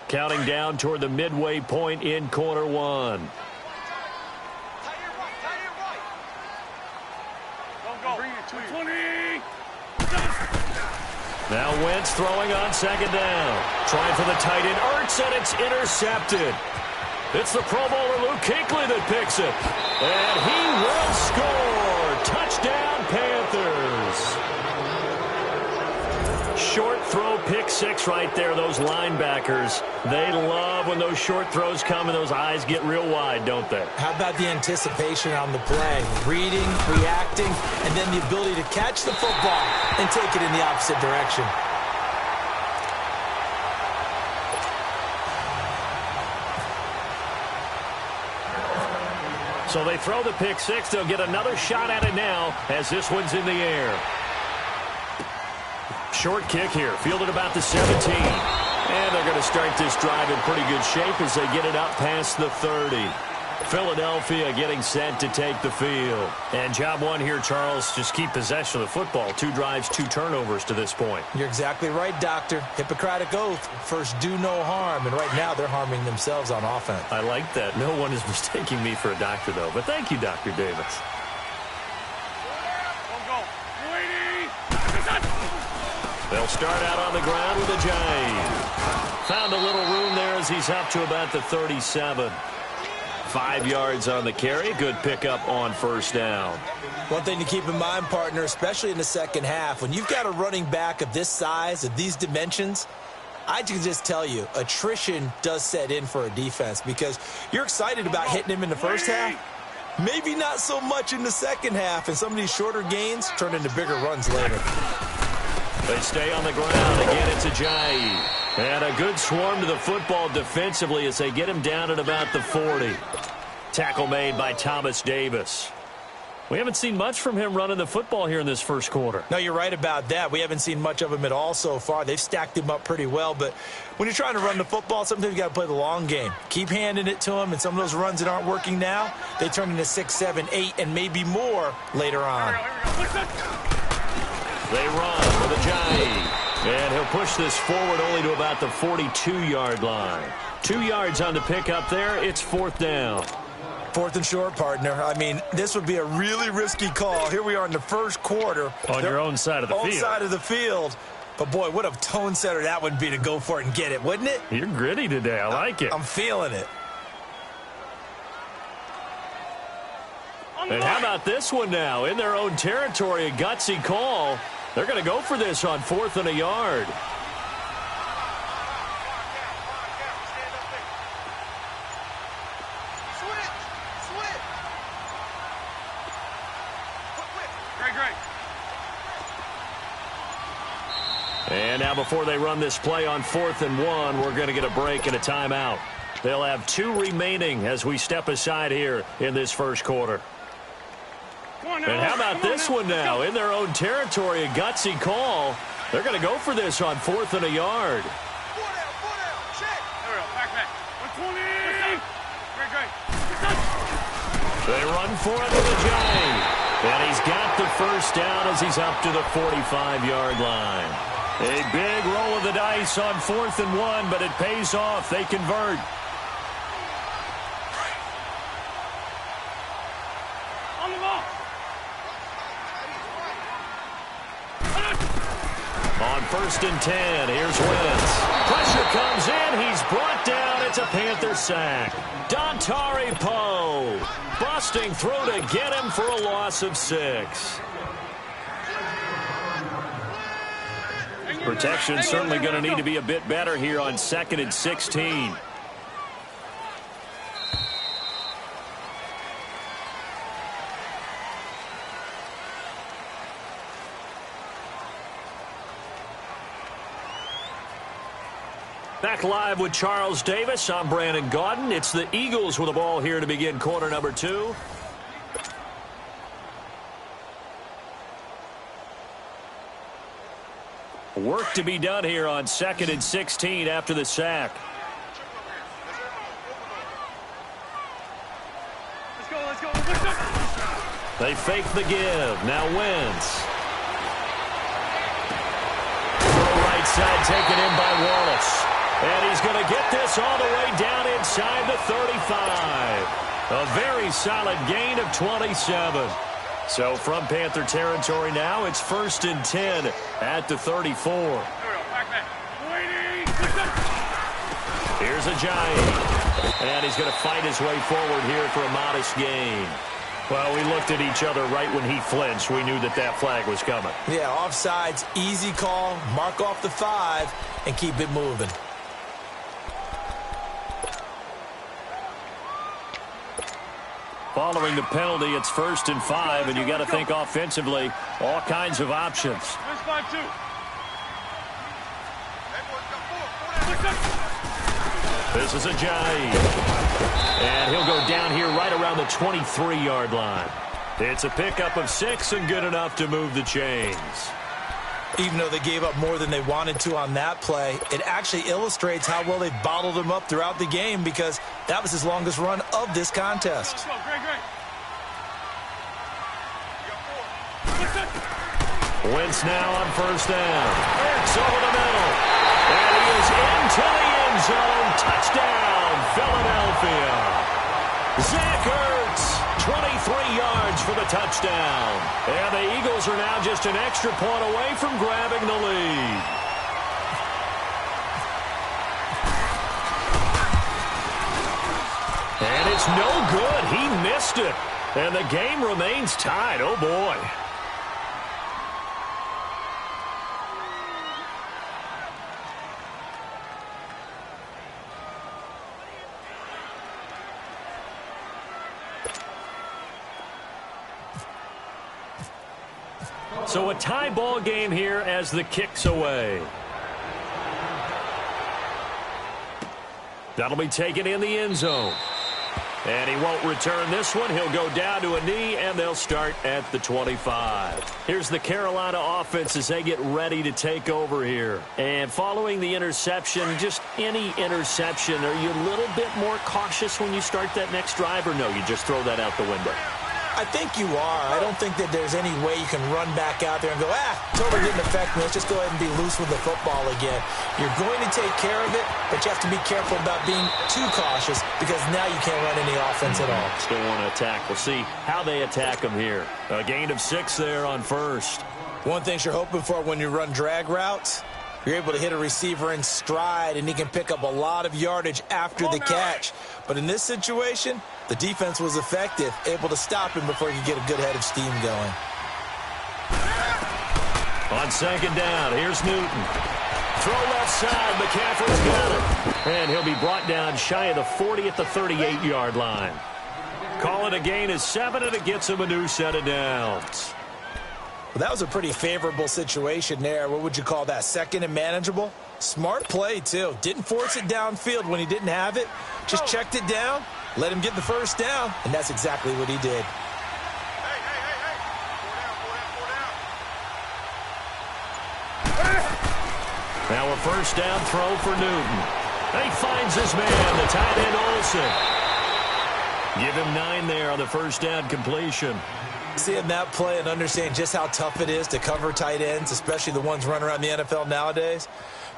Counting down toward the midway point in quarter one. Now Wentz throwing on second down. Trying for the tight end, Ertz, and it's intercepted. It's the Pro Bowler Luke Kuechly that picks it. And he will score. Touchdown, Panthers. Short throw, pick six right there. Those linebackers, they love when those short throws come and those eyes get real wide, don't they? How about the anticipation on the play? Reading, reacting, and then the ability to catch the football and take it in the opposite direction. So they throw the pick six. They'll get another shot at it now as this one's in the air. Short kick here, fielded about the 17. And they're going to start this drive in pretty good shape as they get it up past the 30. Philadelphia getting set to take the field. And job one here, Charles, just keep possession of the football. 2 drives, 2 turnovers to this point. You're exactly right, Doctor. Hippocratic oath. First, do no harm. And right now, they're harming themselves on offense. I like that. No one is mistaking me for a doctor, though. But thank you, Dr. Davis. They'll start out on the ground with a jive. Found a little room there as he's up to about the 37. 5 yards on the carry. Good pickup on first down. One thing to keep in mind, partner, especially in the second half, when you've got a running back of this size, of these dimensions, I can just tell you, attrition does set in for a defense because you're excited about hitting him in the first half. Maybe not so much in the second half, and some of these shorter gains turn into bigger runs later. They stay on the ground. Again, it's Ajayi. And a good swarm to the football defensively as they get him down at about the 40. Tackle made by Thomas Davis. We haven't seen much from him running the football here in this first quarter. No, you're right about that. We haven't seen much of him at all so far. They've stacked him up pretty well. But when you're trying to run the football, sometimes you got to play the long game. Keep handing it to him, and some of those runs that aren't working now, they turn into 6, 7, 8, and maybe more later on. They run with Ajayi. And he'll push this forward only to about the 42-yard line. 2 yards on the pickup there. It's fourth down. Fourth and short, partner. I mean, this would be a really risky call. Here we are in the first quarter. On your own side of the field. Own side of the field. But, boy, what a tone setter that would be to go for it and get it, wouldn't it? You're gritty today. I like it. I'm feeling it. And how about this one now? In their own territory, a gutsy call. They're going to go for this on 4th and a yard. And now before they run this play on 4th and 1, we're going to get a break and a timeout. They'll have 2 remaining as we step aside here in this first quarter. And how about this one now? In their own territory, a gutsy call. They're going to go for this on 4th and a yard. They run for it with Ajayi. And he's got the first down as he's up to the 45-yard line. A big roll of the dice on 4th and 1, but it pays off. They convert. On 1st and 10, here's Wentz. Pressure comes in. He's brought down. It's a Panther sack. Dontari Poe busting through to get him for a loss of 6. Protection certainly going to need to be a bit better here on 2nd and 16. Back live with Charles Davis. I'm Brandon Gaudin. It's the Eagles with the ball here to begin quarter number 2. Work to be done here on 2nd and 16 after the sack. Let's go. They fake the give. Now Wentz. Right side taken in by Wallace. And he's going to get this all the way down inside the 35. A very solid gain of 27. So from Panther territory now, it's 1st and 10 at the 34. Here's Ajayi. And he's going to fight his way forward here for a modest gain. Well, we looked at each other right when he flinched. We knew that that flag was coming. Yeah, offsides, easy call. Mark off the 5 and keep it moving. Following the penalty, it's 1st and 5, and you got to think offensively, all kinds of options. This is Ajayi. And he'll go down here right around the 23-yard line. It's a pickup of 6 and good enough to move the chains. Even though they gave up more than they wanted to on that play, it actually illustrates how well they bottled him up throughout the game because that was his longest run of this contest. Wentz now on 1st down. Ertz over the middle. And he is into the end zone. Touchdown, Philadelphia. Zach Ertz, 23 yards for the touchdown. And the Eagles are now just an extra point away from grabbing the lead. And it's no good. He missed it. And the game remains tied. Oh, boy. So a tie ball game here as the kick's away. That'll be taken in the end zone. And he won't return this one. He'll go down to a knee, and they'll start at the 25. Here's the Carolina offense as they get ready to take over here. And following the interception, just any interception, are you a little bit more cautious when you start that next drive, or no, you just throw that out the window? I think you are. I don't think that there's any way you can run back out there and go, totally didn't affect me. Let's just go ahead and be loose with the football again. You're going to take care of it, but you have to be careful about being too cautious because now you can't run any offense at all. Still want to attack. We'll see how they attack them here. A gain of 6 there on 1st. One thing you're hoping for when you run drag routes, you're able to hit a receiver in stride, and he can pick up a lot of yardage after the catch. But in this situation, the defense was effective, able to stop him before he could get a good head of steam going. On 2nd down, here's Newton. Throw left side, McCaffrey's got it. And he'll be brought down shy of the 40 at the 38-yard line. Call it a gain of 7, and it gets him a new set of downs. Well, that was a pretty favorable situation there. What would you call that? 2nd and manageable? Smart play, too. Didn't force it downfield when he didn't have it. Just checked it down, let him get the 1st down, and that's exactly what he did. Now a 1st down throw for Newton. He finds his man, the tight end Olsen. Give him 9 there on the 1st down completion. Seeing that play and understanding just how tough it is to cover tight ends, especially the ones running around the NFL nowadays,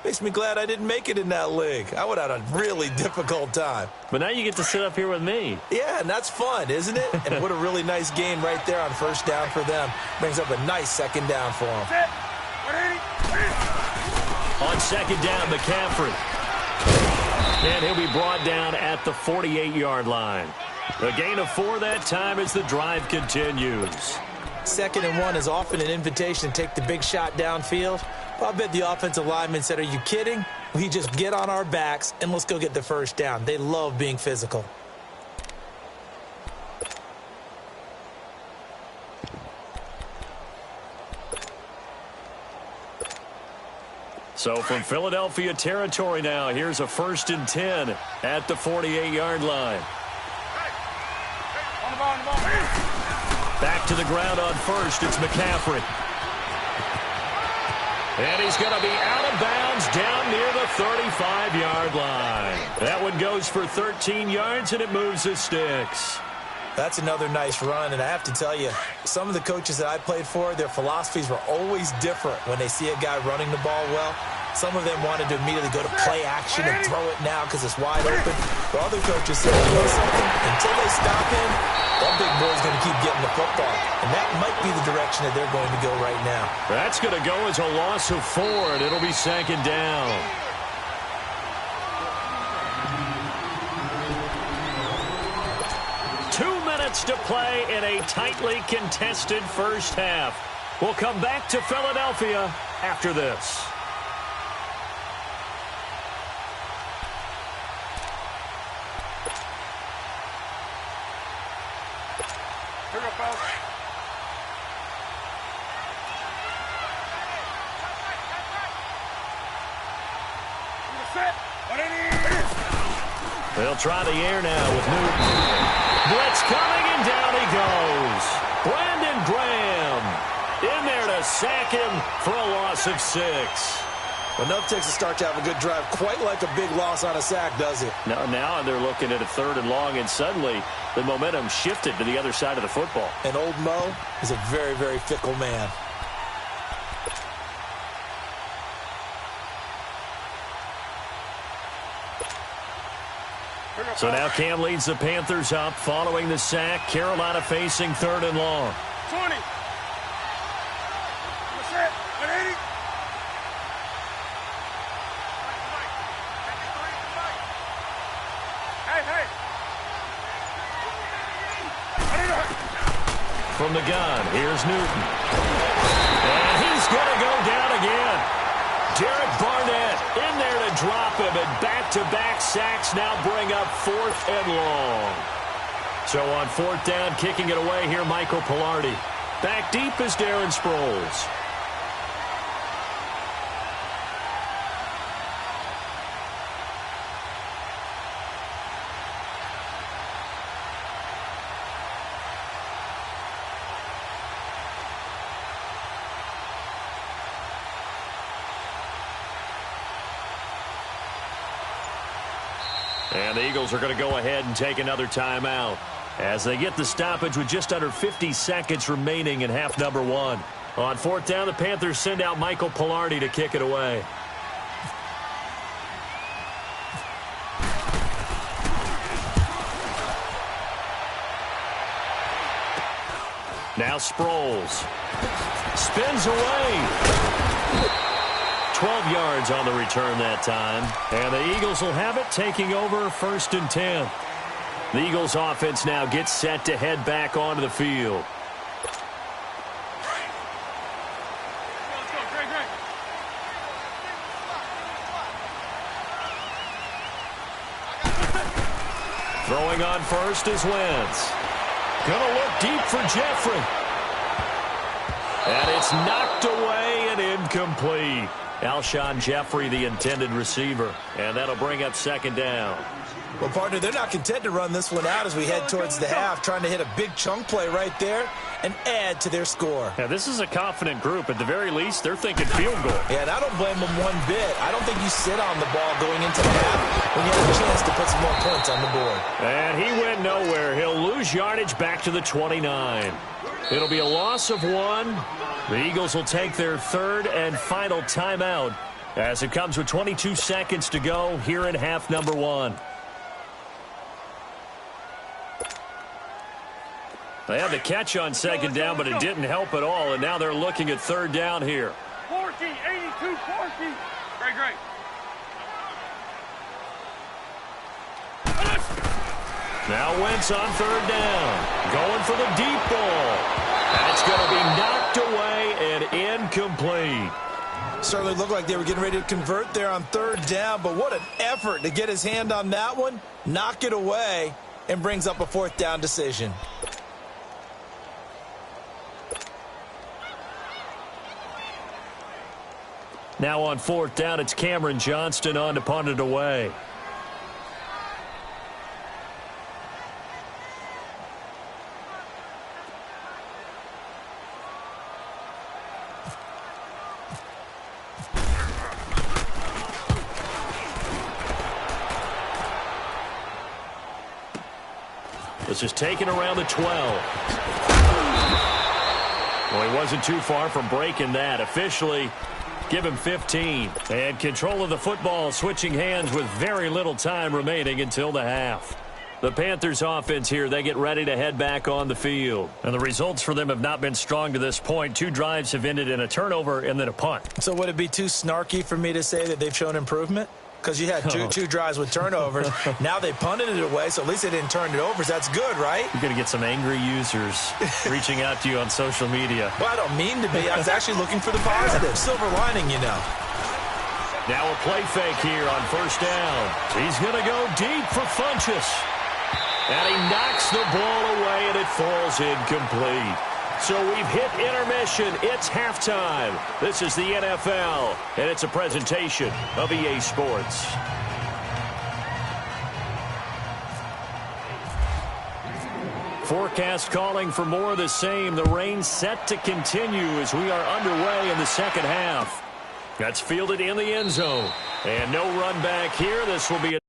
makes me glad I didn't make it in that league. I would have had a really difficult time. But now you get to sit up here with me. Yeah, and that's fun, isn't it? And what a really nice game right there on 1st down for them. Brings up a nice 2nd down for them. On 2nd down, McCaffrey. And he'll be brought down at the 48-yard line. A gain of 4 that time as the drive continues. 2nd and 1 is often an invitation to take the big shot downfield. I bet the offensive lineman said, are you kidding? We just get on our backs and let's go get the 1st down. They love being physical. So from Philadelphia territory now, here's a 1st and 10 at the 48-yard line. Back to the ground on 1st. It's McCaffrey. And he's going to be out of bounds down near the 35-yard line. That one goes for 13 yards, and it moves the sticks. That's another nice run, and I have to tell you, some of the coaches that I played for, their philosophies were always different when they see a guy running the ball well. Some of them wanted to immediately go to play action and throw it now because it's wide open. But other coaches said, you know something? Until they stop him, that big boy's going to keep getting the football. And that might be the direction that they're going to go right now. That's going to go as a loss of 4, and it'll be 2nd down. To play in a tightly contested first half. We'll come back to Philadelphia after this. Here we go, fellas. They'll try the air now with Newton. Blitz coming, and down he goes. Brandon Graham in there to sack him for a loss of 6. Enough takes a start to have a good drive. Quite like a big loss on a sack, does it? Now they're looking at a 3rd and long, and suddenly the momentum shifted to the other side of the football. And old Mo is a very, very fickle man. So now Cam leads the Panthers up following the sack. Carolina facing 3rd and long. 20. What's that? 180. Hey. From the gun, here's Newton. And he's going to go down again. Derek Barnett in there to drop him, and back-to-back sacks now bring up 4th and long. So on 4th down, kicking it away here, Michael Pilardi. Back deep is Darren Sproles. And the Eagles are going to go ahead and take another timeout as they get the stoppage with just under 50 seconds remaining in half number 1. On 4th down, the Panthers send out Michael Pilardi to kick it away. Now Sproles spins away. 12 yards on the return that time. And the Eagles will have it, taking over 1st and 10. The Eagles offense now gets set to head back onto the field. Throwing on first is Wentz. Gonna look deep for Jeffrey. And it's knocked away and incomplete. Alshon Jeffrey, the intended receiver. And that'll bring up 2nd down. Well, partner, they're not content to run this one out as we head towards the half, trying to hit a big chunk play right there and add to their score. Now, this is a confident group. At the very least, they're thinking field goal. Yeah, and I don't blame them one bit. I don't think you sit on the ball going into the half when you have a chance to put some more points on the board. And he went nowhere. He'll lose yardage back to the 29. It'll be a loss of 1. The Eagles will take their 3rd and final timeout as it comes with 22 seconds to go here in half number 1. They had the catch on 2nd down, but it didn't help at all, and now they're looking at 3rd down here. 40, 82, 40. Great. Now Wentz on 3rd down. Going for the deep ball. And it's going to be knocked away and incomplete. Certainly looked like they were getting ready to convert there on 3rd down, but what an effort to get his hand on that one, knock it away, and brings up a 4th down decision. Now on 4th down, it's Cameron Johnston on to punt it away. This is taken around the 12. Well, he wasn't too far from breaking that. Officially, Give him 15. And control of the football switching hands with very little time remaining until the half. The Panthers offense here, they get ready to head back on the field. And the results for them have not been strong to this point. 2 drives have ended in a turnover and then a punt. So would it be too snarky for me to say that they've shown improvement? Because you had two drives with turnovers. Now they punted it away, so at least they didn't turn it over. So that's good, right? You're going to get some angry users reaching out to you on social media. Well, I don't mean to be. I was actually looking for the positive. Silver lining, you know. Now a play fake here on first down. He's going to go deep for Funchess. And he knocks the ball away, and it falls incomplete. So we've hit intermission. It's halftime. This is the NFL, and it's a presentation of EA Sports. Forecast calling for more of the same. The rain set to continue as we are underway in the second half. That's fielded in the end zone. And no run back here. This will be a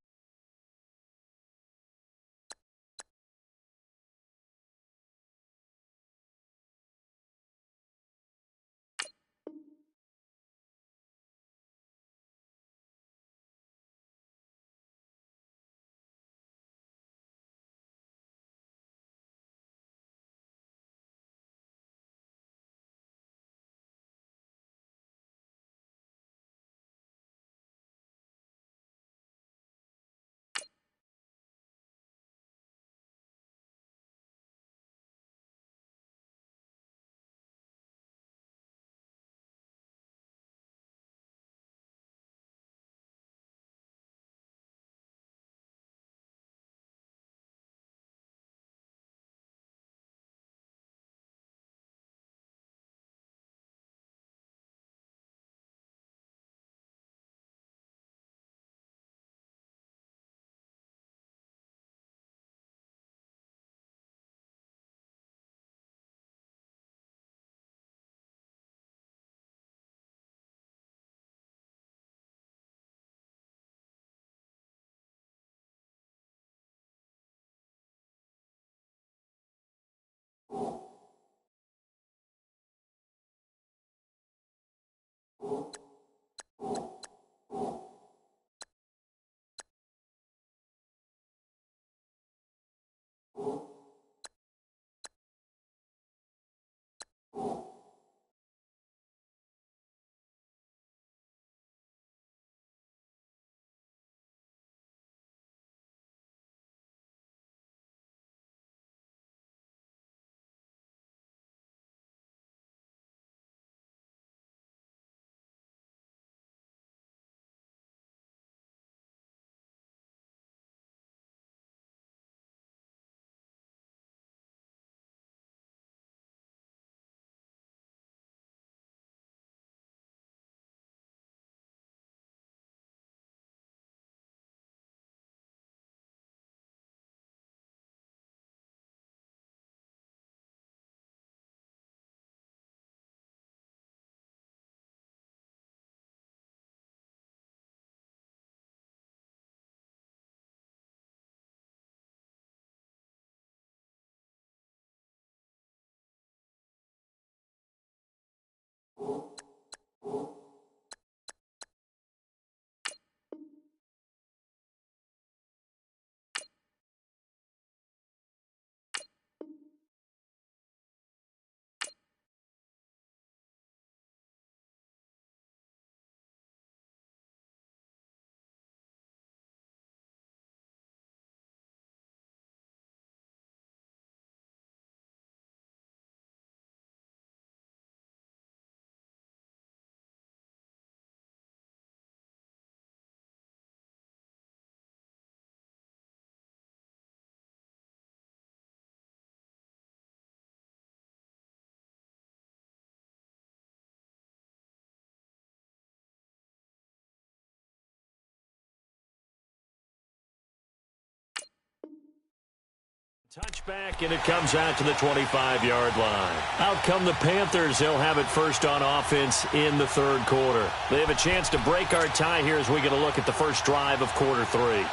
touchback, and it comes out to the 25-yard line. Out come the Panthers. They'll have it first on offense in the third quarter. They have a chance to break our tie here as we get a look at the first drive of quarter 3.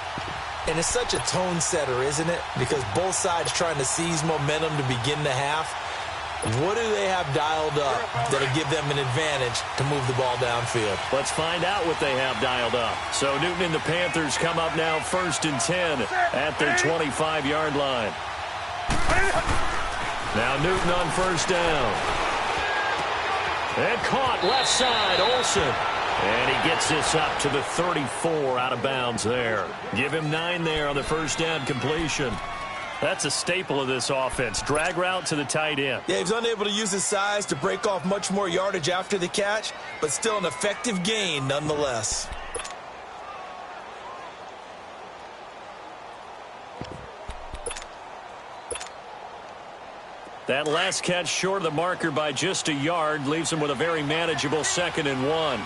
And it's such a tone setter, isn't it? Because both sides trying to seize momentum to begin the half. What do they have dialed up that'll give them an advantage to move the ball downfield? Let's find out what they have dialed up. So Newton and the Panthers come up now 1st and 10 at their 25-yard line. Now Newton on 1st down. And caught left side, Olsen. And he gets this up to the 34 out of bounds there. Give him 9 there on the 1st down completion. That's a staple of this offense. Drag route to the tight end. Yeah, he's unable to use his size to break off much more yardage after the catch, but still an effective gain nonetheless. That last catch short of the marker by just a yard leaves him with a very manageable 2nd and 1.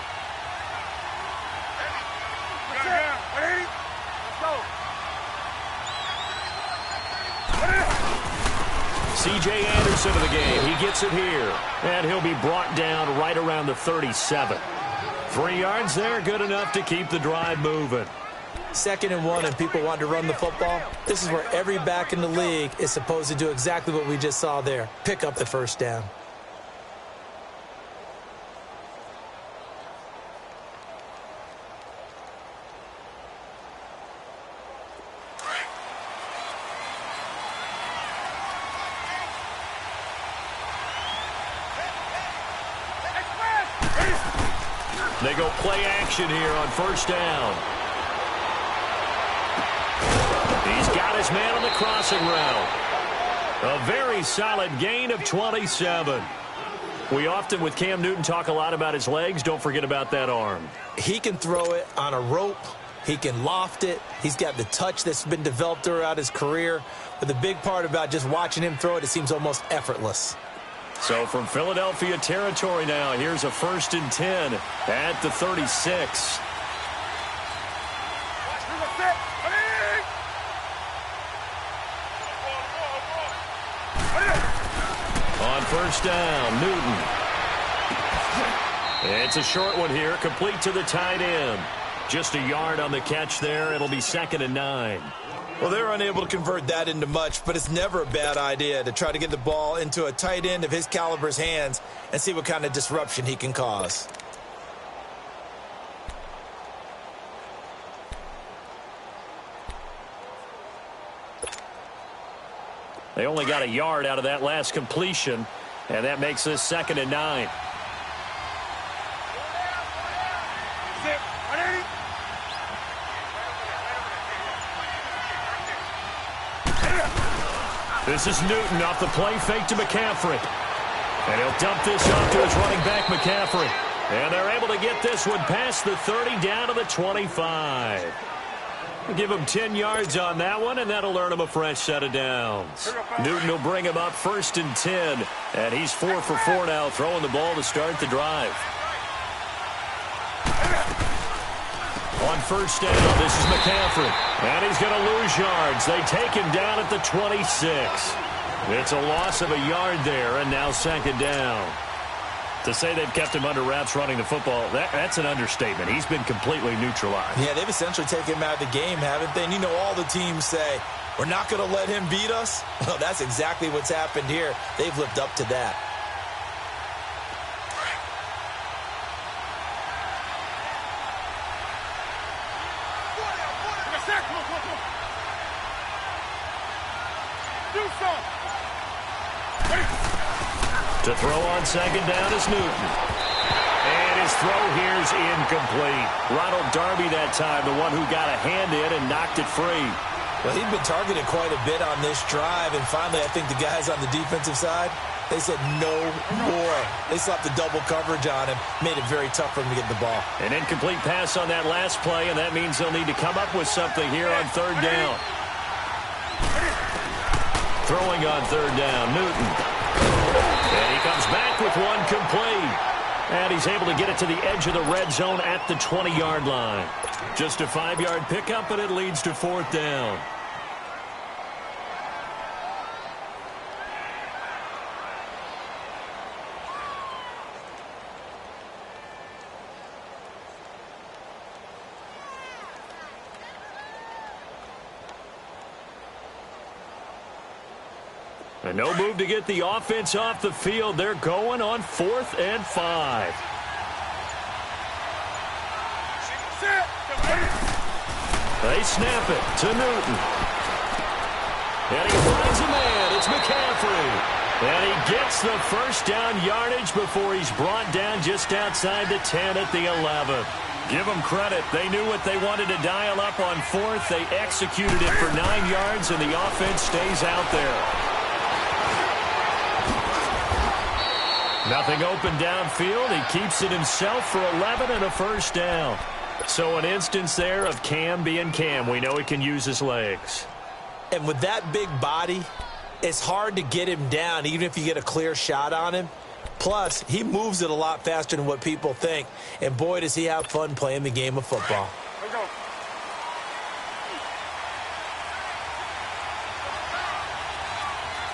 C.J. Anderson of the game. He gets it here. And he'll be brought down right around the 37. 3 yards there, good enough to keep the drive moving. 2nd and 1 and people want to run the football. This is where every back in the league is supposed to do exactly what we just saw there. Pick up the 1st down. They go play action here on 1st down. He's got his man on the crossing route. A very solid gain of 27. We often, with Cam Newton, talk a lot about his legs. Don't forget about that arm. He can throw it on a rope. He can loft it. He's got the touch that's been developed throughout his career. But the big part about just watching him throw it, it seems almost effortless. So from Philadelphia territory now, here's a 1st and 10 at the 36. On 1st down, Newton. It's a short one here, complete to the tight end. Just a yard on the catch there. It'll be 2nd and 9. Well, they're unable to convert that into much, but it's never a bad idea to try to get the ball into a tight end of his caliber's hands and see what kind of disruption he can cause. They only got a yard out of that last completion, and that makes this 2nd and 9. This is Newton off the play fake to McCaffrey. And he'll dump this off to his running back, McCaffrey. And they're able to get this one past the 30 down to the 25. Give him 10 yards on that one, and that'll earn him a fresh set of downs. Newton will bring him up 1st and 10. And he's 4 for 4 now, throwing the ball to start the drive. On 1st down, this is McCaffrey. And he's going to lose yards. They take him down at the 26. It's a loss of a yard there, and now 2nd down. To say they've kept him under wraps running the football, that's an understatement. He's been completely neutralized. Yeah, they've essentially taken him out of the game, haven't they? And you know all the teams say, we're not going to let him beat us. Well, that's exactly what's happened here. They've lived up to that. To throw on 2nd down is Newton. And his throw here's incomplete. Ronald Darby that time, the one who got a hand in and knocked it free. Well, he'd been targeted quite a bit on this drive, and finally I think the guys on the defensive side, they said no more. They slapped the double coverage on him, made it very tough for him to get the ball. An incomplete pass on that last play, and that means they'll need to come up with something here on 3rd down. Throwing on 3rd down, Newton. And he comes back with one complete. And he's able to get it to the edge of the red zone at the 20-yard line. Just a 5-yard pickup, and it leads to 4th down. And no move to get the offense off the field. They're going on 4th and 5. They snap it to Newton. And he finds a man. It's McCaffrey. And he gets the first down yardage before he's brought down just outside the 10 at the 11. Give them credit. They knew what they wanted to dial up on 4th. They executed it for 9 yards, and the offense stays out there. Nothing open downfield. He keeps it himself for 11 and a first down. So an instance there of Cam being Cam. We know he can use his legs. And with that big body, it's hard to get him down, even if you get a clear shot on him. Plus, he moves it a lot faster than what people think. And boy, does he have fun playing the game of football. Let's go.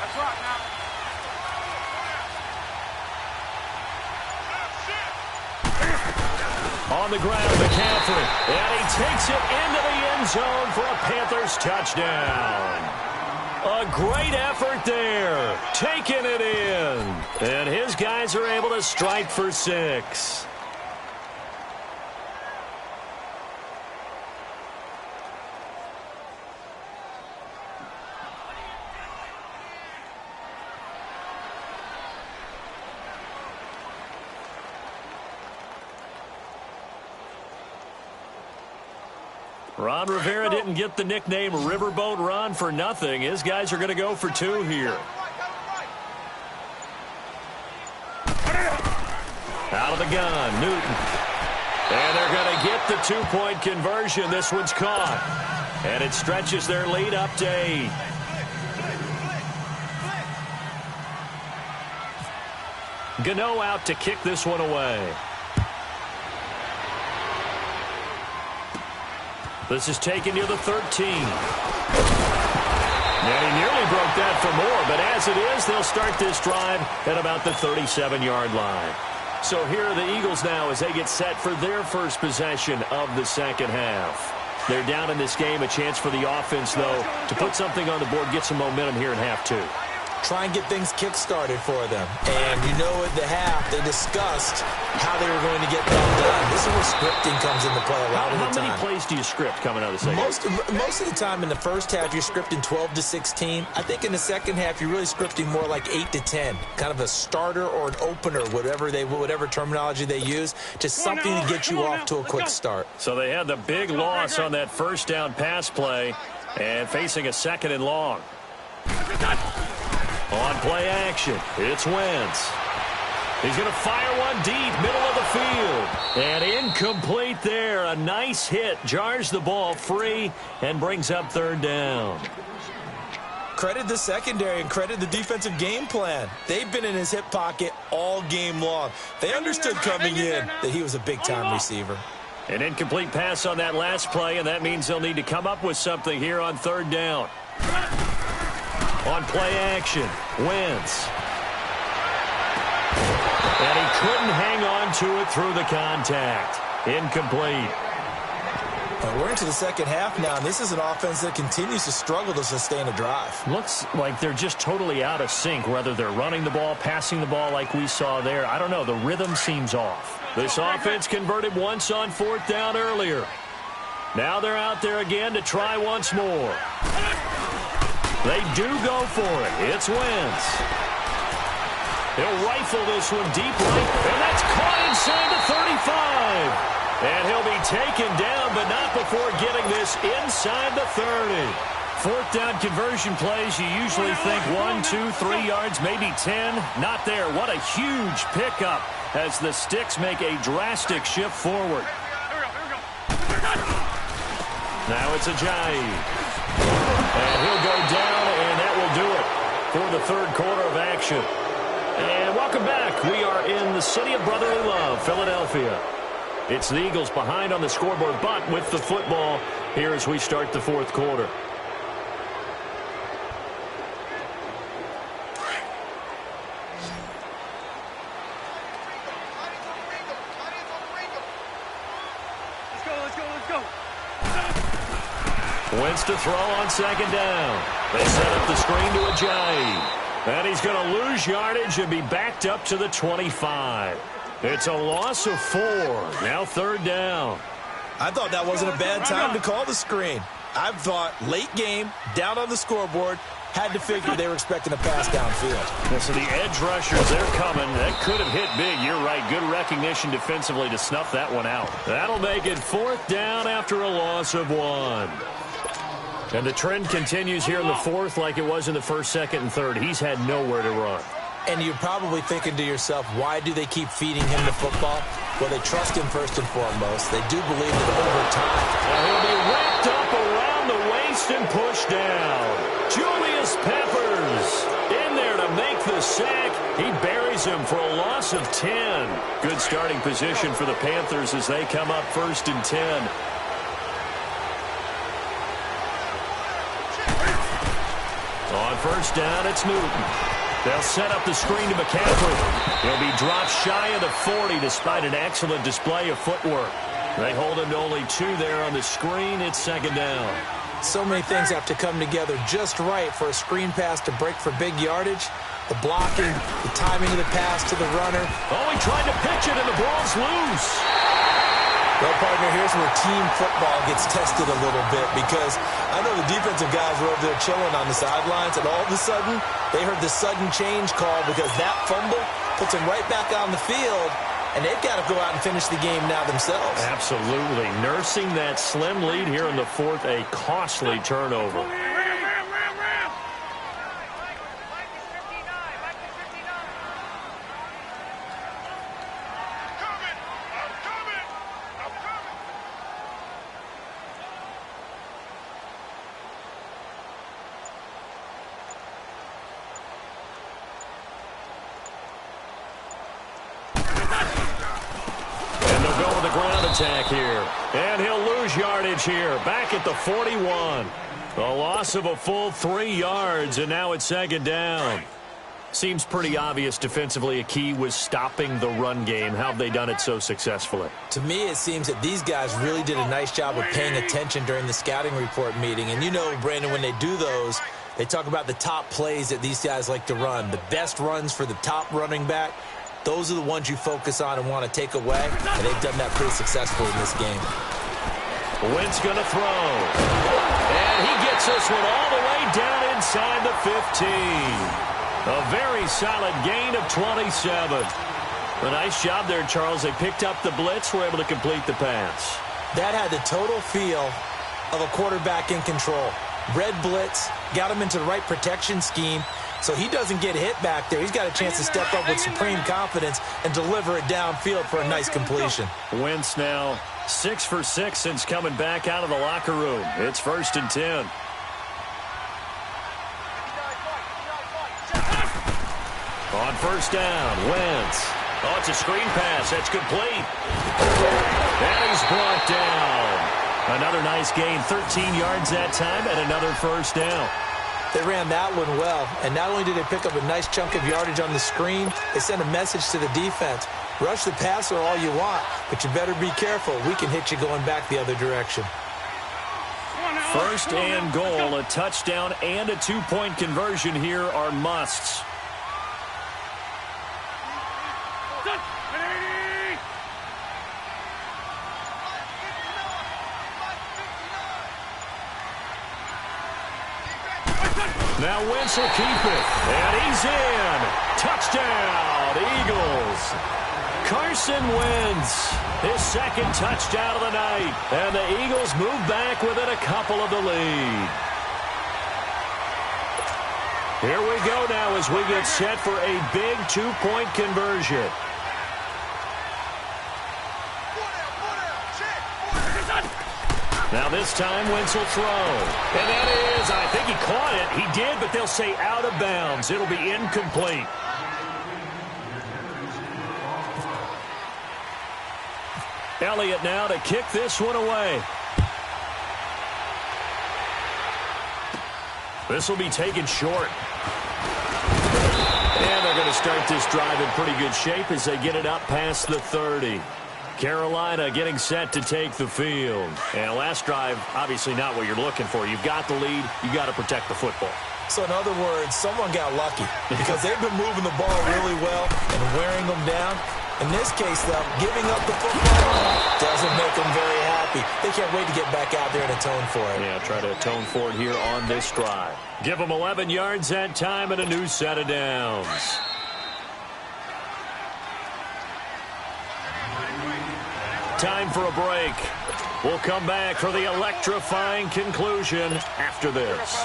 That's right now. On the ground, McCaffrey. And he takes it into the end zone for a Panthers touchdown. A great effort there. Taking it in. And his guys are able to strike for 6. Ron Rivera didn't get the nickname Riverboat Ron for nothing. His guys are going to go for 2 here. Out of the gun, Newton. And they're going to get the 2-point conversion. This one's caught. And it stretches their lead up to 8. Gano out to kick this one away. This is taken near the 13. And he nearly broke that for more, but as it is, they'll start this drive at about the 37-yard line. So here are the Eagles now as they get set for their first possession of the second half. They're down in this game, a chance for the offense, though, to put something on the board, get some momentum here in half 2. Try and get things kick-started for them. And you know at the half, they discussed how they were going to get them done. This is where scripting comes into play a lot of the time. How many plays do you script coming out of the second half? Most of the time in the first half, you're scripting 12 to 16. I think in the second half, you're really scripting more like 8 to 10. Kind of a starter or an opener, whatever terminology they use. Just something to get you off to a quick start. So they had the big loss on that first down pass play and facing a 2nd and long. On play action, it's Wentz. He's going to fire one deep, middle of the field. And incomplete there. A nice hit, jars the ball free, and brings up 3rd down. Credit the secondary and credit the defensive game plan. They've been in his hip pocket all game long. They understood coming in that he was a big-time receiver. An incomplete pass on that last play, and that means they'll need to come up with something here on 3rd down. On play action, Wentz. And he couldn't hang on to it through the contact. Incomplete. We're into the second half now, and this is an offense that continues to struggle to sustain a drive. Looks like they're just totally out of sync, whether they're running the ball, passing the ball like we saw there. I don't know. The rhythm seems off. This offense converted once on 4th down earlier. Now they're out there again to try once more. They do go for it. It's Wentz. He'll rifle this one deep right, and that's caught inside the 35. And he'll be taken down, but not before getting this inside the 30. 4th down conversion plays, you usually think 1, 2, 3 yards, maybe 10. Not there. What a huge pickup as the Sticks make a drastic shift forward. Now it's Ajayi. And he'll go down, and that will do it for the 3rd quarter of action. And welcome back. We are in the city of brotherly love, Philadelphia. It's the Eagles behind on the scoreboard, but with the football here as we start the 4th quarter. Wentz to throw on 2nd down. They set up the screen to Ajayi. And he's going to lose yardage and be backed up to the 25. It's a loss of 4. Now 3rd down. I thought that wasn't a bad time to call the screen. I thought late game, down on the scoreboard, had to figure they were expecting a pass downfield. Yeah, so the edge rushers, they're coming. That could have hit big. You're right. Good recognition defensively to snuff that one out. That'll make it 4th down after a loss of 1. And the trend continues here in the 4th like it was in the 1st, 2nd, and 3rd. He's had nowhere to run. And you're probably thinking to yourself, why do they keep feeding him the football? Well, they trust him first and foremost. They do believe that over time. Well, he'll be wrapped up around the waist and pushed down. Julius Peppers in there to make the sack. He buries him for a loss of 10. Good starting position for the Panthers as they come up 1st and 10. On 1st down, it's Newton. They'll set up the screen to McCaffrey. He'll be dropped shy of the 40 despite an excellent display of footwork. They hold him to only 2 there on the screen. It's 2nd down. So many things have to come together just right for a screen pass to break for big yardage. The blocking, the timing of the pass to the runner. Oh, he tried to pitch it, and the ball's loose. Well, partner, here's where team football gets tested a little bit because I know the defensive guys were over there chilling on the sidelines, and all of a sudden, they heard the sudden change call because that fumble puts them right back on the field, and they've got to go out and finish the game now themselves. Absolutely. Nursing that slim lead here in the 4th, a costly turnover. Attack here, and he'll lose yardage here, back at the 41. A loss of a full 3 yards, and now it's 2nd down. Seems pretty obvious defensively a key was stopping the run game. How have they done it so successfully? To me, it seems that these guys really did a nice job of paying attention during the scouting report meeting. And you know, Brandon, when they do those, they talk about the top plays that these guys like to run, the best runs for the top running back. Those are the ones you focus on and want to take away, and they've done that pretty successfully in this game. Wentz going to throw. And he gets this one all the way down inside the 15. A very solid gain of 27. A nice job there, Charles. They picked up the blitz, were able to complete the pass. That had the total feel of a quarterback in control. Red blitz, got him into the right protection scheme, so he doesn't get hit back there. He's got a chance to step up with supreme confidence and deliver it downfield for a nice completion. Wentz now 6 for 6 since coming back out of the locker room. It's 1st and 10. On 1st down, Wentz. Oh, it's a screen pass. That's complete. And he's brought down. Another nice gain, 13 yards that time, and another 1st down. They ran that one well, and not only did they pick up a nice chunk of yardage on the screen, they sent a message to the defense. Rush the passer all you want, but you better be careful. We can hit you going back the other direction. 1st and goal, a touchdown and a 2-point conversion here are musts. Now Wentz will keep it, and he's in. Touchdown, Eagles. Carson Wentz, his 2nd touchdown of the night, and the Eagles move back within a couple of the lead. Here we go now as we get set for a big 2-point conversion. Now this time, Wentz will throw. And that is, I think he caught it. He did, but they'll say out of bounds. It'll be incomplete. Elliott now to kick this one away. This will be taken short. And they're going to start this drive in pretty good shape as they get it up past the 30. Carolina getting set to take the field. And last drive, obviously not what you're looking for. You've got the lead. You've got to protect the football. So in other words, someone got lucky because they've been moving the ball really well and wearing them down. In this case, though, giving up the football doesn't make them very happy. They can't wait to get back out there and atone for it. Yeah, try to atone for it here on this drive. Give them 11 yards that time and a new set of downs. Time for a break. We'll come back for the electrifying conclusion after this.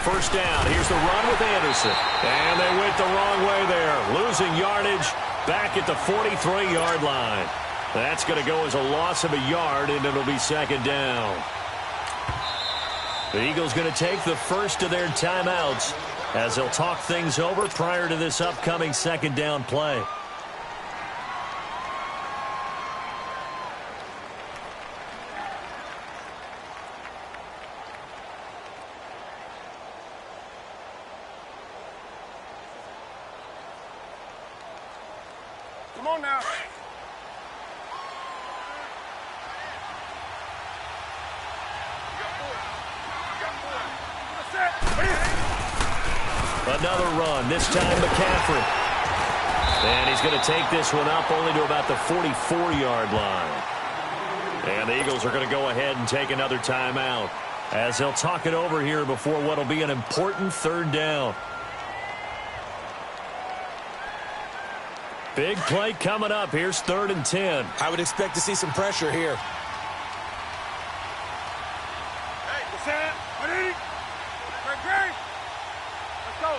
First down. Here's the run with Anderson. And they went the wrong way there. Losing yardage back at the 43-yard line. That's going to go as a loss of a yard, and it'll be second down. The Eagles going to take the first of their timeouts as they'll talk things over prior to this upcoming second down play. Come on now. Another run, this time McCaffrey. And he's going to take this one up only to about the 44-yard line. And the Eagles are going to go ahead and take another timeout as they'll talk it over here before what will be an important third down. Big play coming up. Here's 3rd and 10. I would expect to see some pressure here. Hey, Sam, ready? Great. Let's go.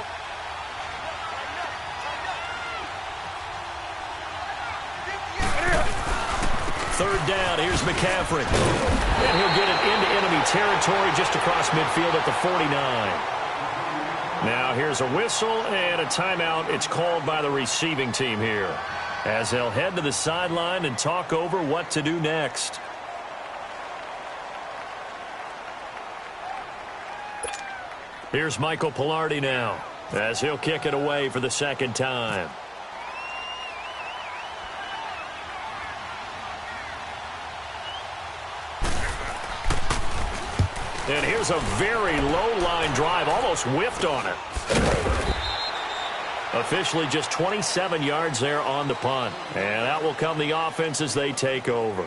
Third down. Here's McCaffrey. And he'll get it into enemy territory just across midfield at the 49. Now here's a whistle and a timeout. It's called by the receiving team here as they'll head to the sideline and talk over what to do next. Here's Michael Pilardi now as he'll kick it away for the second time. And here's a very low-line drive, almost whiffed on it. Officially just 27 yards there on the punt. And out will come the offense as they take over.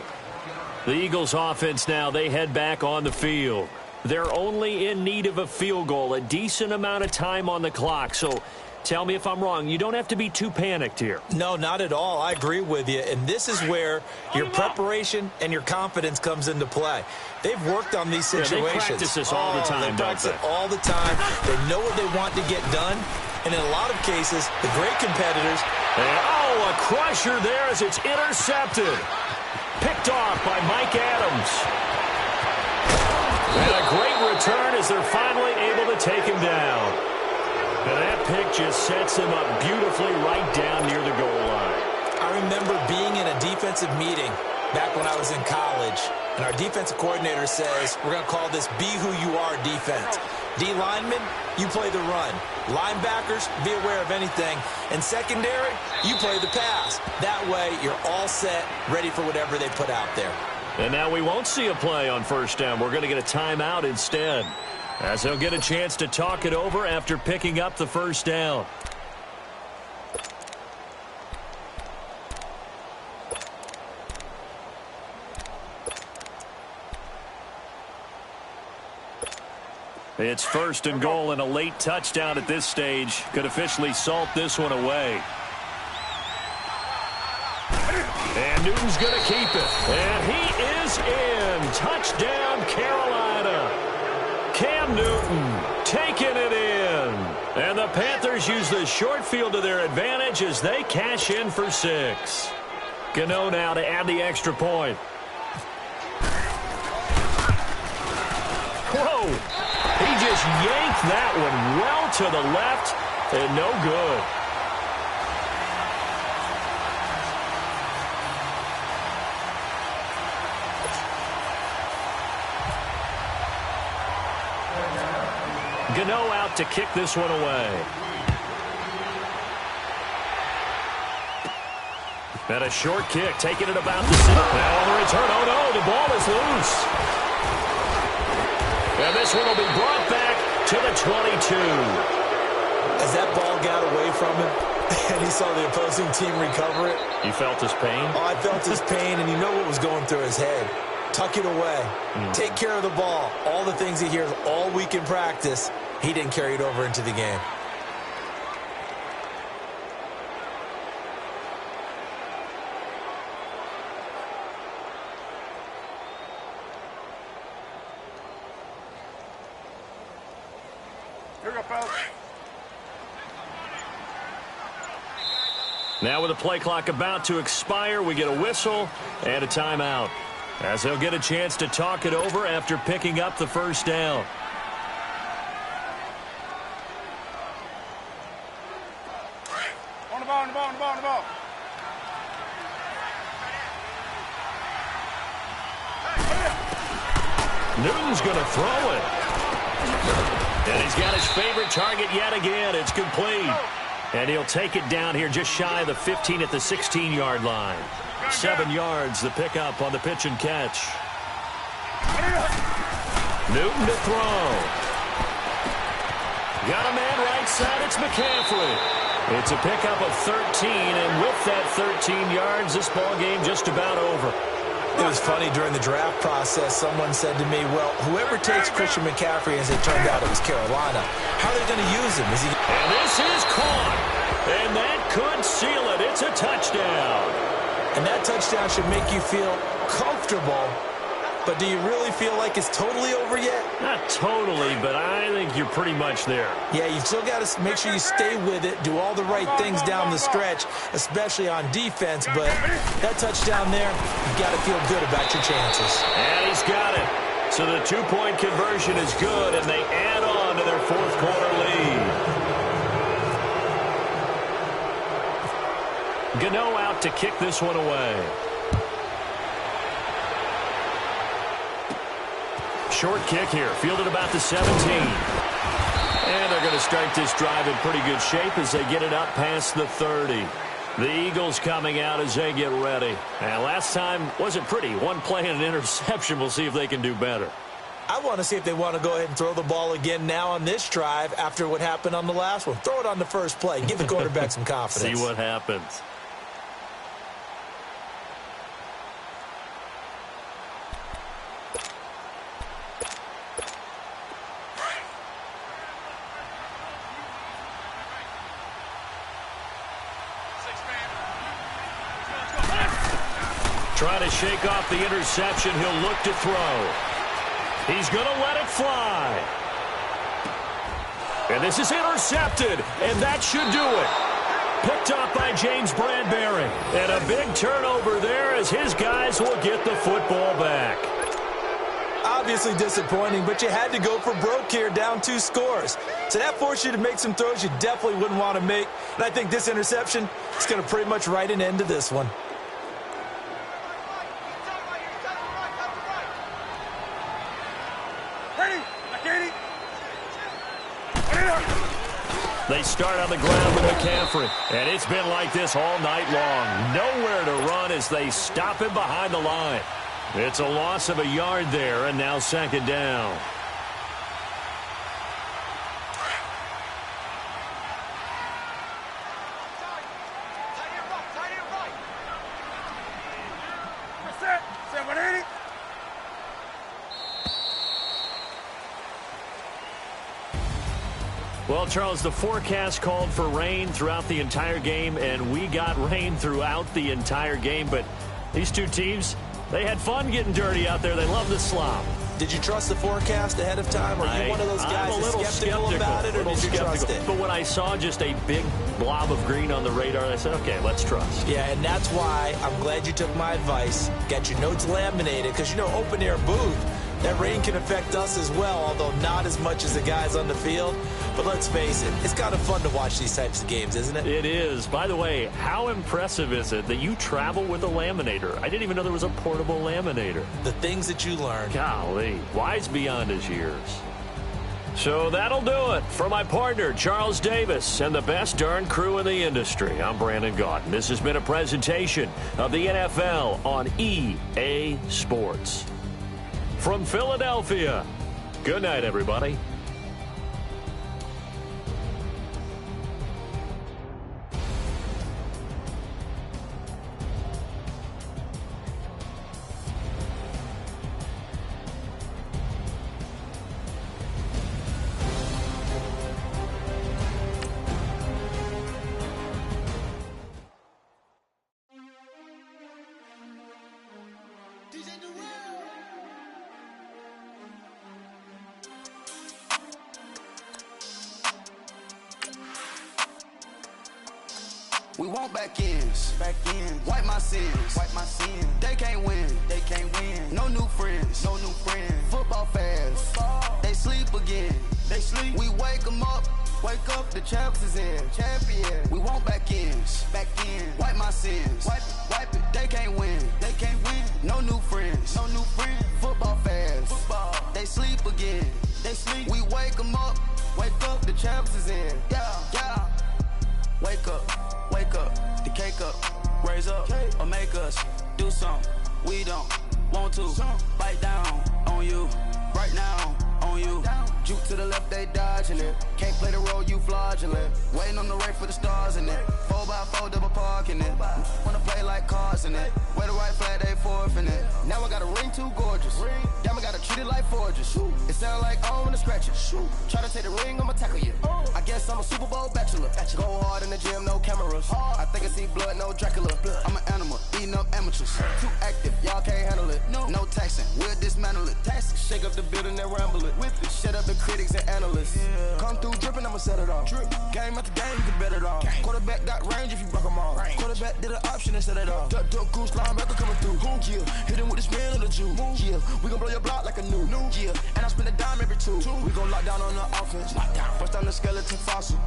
The Eagles offense now, they head back on the field. They're only in need of a field goal, a decent amount of time on the clock. So tell me if I'm wrong. You don't have to be too panicked here. No, not at all. I agree with you. And this is where your preparation and your confidence comes into play. They've worked on these situations. Yeah, they practice this all the time, they practice it all the time. They know what they want to get done. And in a lot of cases, the great competitors. And, a crusher there as it's intercepted. Picked off by Mike Adams. And a great return as they're finally able to take him down. And that pick just sets him up beautifully right down near the goal line. I remember being in a defensive meeting back when I was in college, and our defensive coordinator says, we're going to call this be who you are defense. D linemen, you play the run. Linebackers, be aware of anything. And secondary, you play the pass. That way, you're all set, ready for whatever they put out there. And now we won't see a play on first down. We're going to get a timeout instead, as they'll get a chance to talk it over after picking up the first down. It's 1st and goal, and a late touchdown at this stage could officially salt this one away. And Newton's going to keep it. And he is in. Touchdown, Carolina. Cam Newton taking it in. And the Panthers use the short field to their advantage as they cash in for 6. Gano now to add the extra point. Whoa. He just yanked that one well to the left and no good. Gano out to kick this one away. And a short kick, taking it about the center. Now on the return, oh no, the ball is loose. And this one will be brought back to the 22. As that ball got away from him, and he saw the opposing team recover it. You felt his pain? Oh, I felt his pain, and you know what was going through his head. Tuck it away. Take care of the ball. All the things he hears all week in practice, he didn't carry it over into the game. Here we go, fellas. Now with the play clock about to expire, we get a whistle and a timeout, as they'll get a chance to talk it over after picking up the first down. On the ball, on the ball, on the ball, on the ball. Newton's going to throw it. And he's got his favorite target yet again. It's complete. And he'll take it down here just shy of the 15 at the 16-yard line. 7 yards, the pickup on the pitch and catch. Newton to throw. Got a man right side. It's McCaffrey. It's a pickup of 13, and with that 13 yards, this ball game just about over. It was funny during the draft process. Someone said to me, well, whoever takes Christian McCaffrey, as it turned out it was Carolina, how are they going to use him? And this is caught. And that could seal it. It's a touchdown. And that touchdown should make you feel comfortable. But do you really feel like it's totally over yet? Not totally, but I think you're pretty much there. Yeah, you've still got to make sure you stay with it, do all the right things down the stretch, especially on defense. But that touchdown there, you've got to feel good about your chances. And he's got it. So the two-point conversion is good, and they add on to their fourth quarter lead. Gano out to kick this one away. Short kick here, fielded about the 17. And they're going to start this drive in pretty good shape as they get it up past the 30. The Eagles coming out as they get ready. And last time wasn't pretty. One play and an interception. We'll see if they can do better. I want to see if they want to go ahead and throw the ball again now on this drive after what happened on the last one. Throw it on the first play. Give the quarterback some confidence. See what happens. Trying to shake off the interception. He'll look to throw. He's going to let it fly. And this is intercepted, and that should do it. Picked off by James Bradbury. And a big turnover there as his guys will get the football back. Obviously disappointing, but you had to go for broke here, down 2 scores. So that forced you to make some throws you definitely wouldn't want to make. And I think this interception is going to pretty much write an end to this one. They start on the ground with McCaffrey, and it's been like this all night long. Nowhere to run as they stop him behind the line. It's a loss of a yard there, and now second down. Well, Charles, the forecast called for rain throughout the entire game, and we got rain throughout the entire game. But these two teams, they had fun getting dirty out there. They love the slop. Did you trust the forecast ahead of time? Are you one of those guys I'm a little skeptical about it, or did you trust it? But when I saw just a big blob of green on the radar, I said, okay, let's trust. Yeah, and that's why I'm glad you took my advice. Got your notes laminated, because, you know, open-air booth, that rain can affect us as well, although not as much as the guys on the field. But let's face it, it's kind of fun to watch these types of games, isn't it? It is. By the way, how impressive is it that you travel with a laminator? I didn't even know there was a portable laminator. The things that you learn. Golly, wise beyond his years. So that'll do it for my partner, Charles Davis, and the best darn crew in the industry. I'm Brandon Gaudin. This has been a presentation of the NFL on EA Sports. From Philadelphia, good night, everybody. We want back ends, wipe my sins, They can't win, No new friends, Football fans, they sleep again, We wake them up, the champs is in, champion. We want back ends, wipe my sins, wipe it. They can't win, No new friends, Football fans, they sleep again, We wake them up, the champs is in, yeah. Wake up, the cake up, raise up, or make us do something we don't want to. Bite down on you, right now on you. Juke to the left, they dodging it. Can't play the role, you fraudulent. Waiting on the right for the stars in it. 4x4 double parking it. Wanna play like cars in it. Wear the right flag, they forfeiting it. Now I got a ring too gorgeous. Damn, I gotta treat it like forges. It sound like I wanna scratch it. Try to take the ring, I'ma tackle you. I guess I'm a Super Bowl bachelor. Go hard in the gym, no cameras. I think I see blood, no Dracula. I'm an animal, eating up amateurs. Too active, y'all can't handle it. No taxing, we'll dismantle it. Shake up the building and ramble it. Shut up the critics and analysts. Come through dripping, I'ma set it off. Game after game, you can bet it off. Quarterback got range if you block them all. Quarterback did an option and set it off. Duck, goose, linebacker coming through. Yeah, hit him with the spin of the Jew. Yeah, we gon' blow your block like a new. Yeah, and I spend a dime every two. We gon' lock down on the offense. Bust down the skeleton fossil.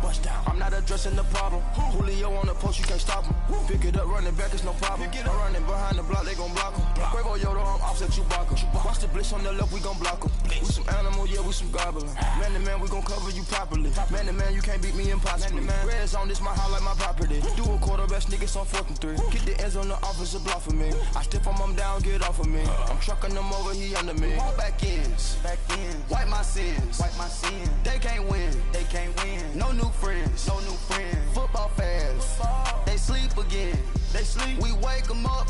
I'm not addressing the problem. Julio on the post, you can't stop him. Pick it up, running back, it's no problem. I'm running behind the block, they gon' block him. Quavo Yoda, I'm offset Chewbacca. Watch the blitz on the left, we gon' block him. We some animal, yeah, we some gobbler. Man to man, we gon' cover you properly. Man to man, you can't beat me impossibly. Red zone, this my highlight, my property. Do a quarterback, niggas on 4th and 3. Kick the ends on the offensive block for me. I stiff him down, get off of me. I'm trucking them over, he under me. All back ends, wipe my sins, They can't win, No new friends, Football fans, they sleep again, We wake them up,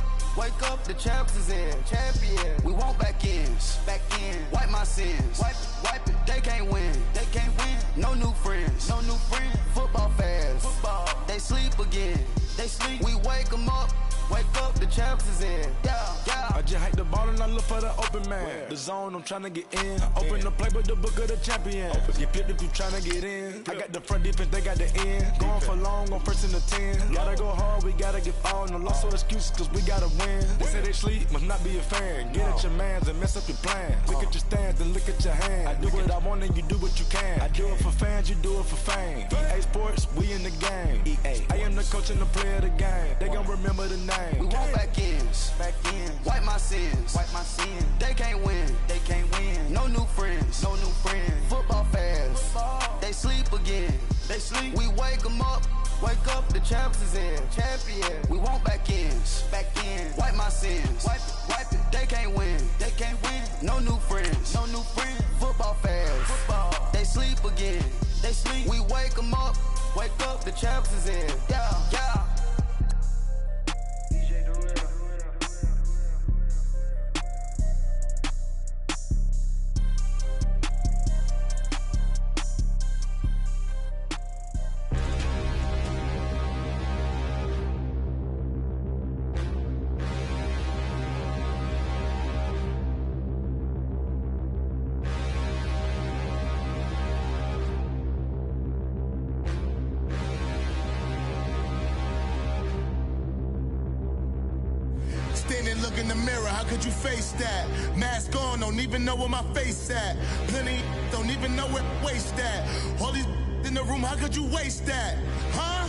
the champs is in, champion. We want back ends, wipe my sins, wipe it. They can't win, No new friends, Football fans, they sleep again, We wake them up, the champs is in, yeah. I just hike the ball and I look for the open man. The zone, I'm trying to get in. Open the playbook, the book of the champion. Get flipped if you trying to get in. I got the front defense, they got the end. Going for long, on 1st and the 10. Gotta go hard, we gotta get all. No loss or excuses, cause we gotta win. They say they sleep, must not be a fan. Get at your mans and mess up your plans. Look at your stands and look at your hands. I do what I want and you do what you can. I do it for fans, you do it for fame. EA Sports, we in the game. I am the coach and the player of the game. They gon' remember the name. We want back ends, wipe my sins, They can't win, No new friends, Football fans, they sleep again, We wake them up, the champs is in, champion. We want back ends, wipe my sins, wipe it. They can't win, No new friends, Football fans, they sleep again, We wake them up, the champs is in, yeah. Look in the mirror, how could you face that? Mask on, don't even know where my face at. Plenty don't even know where waste at. All these in the room, how could you waste that? Huh?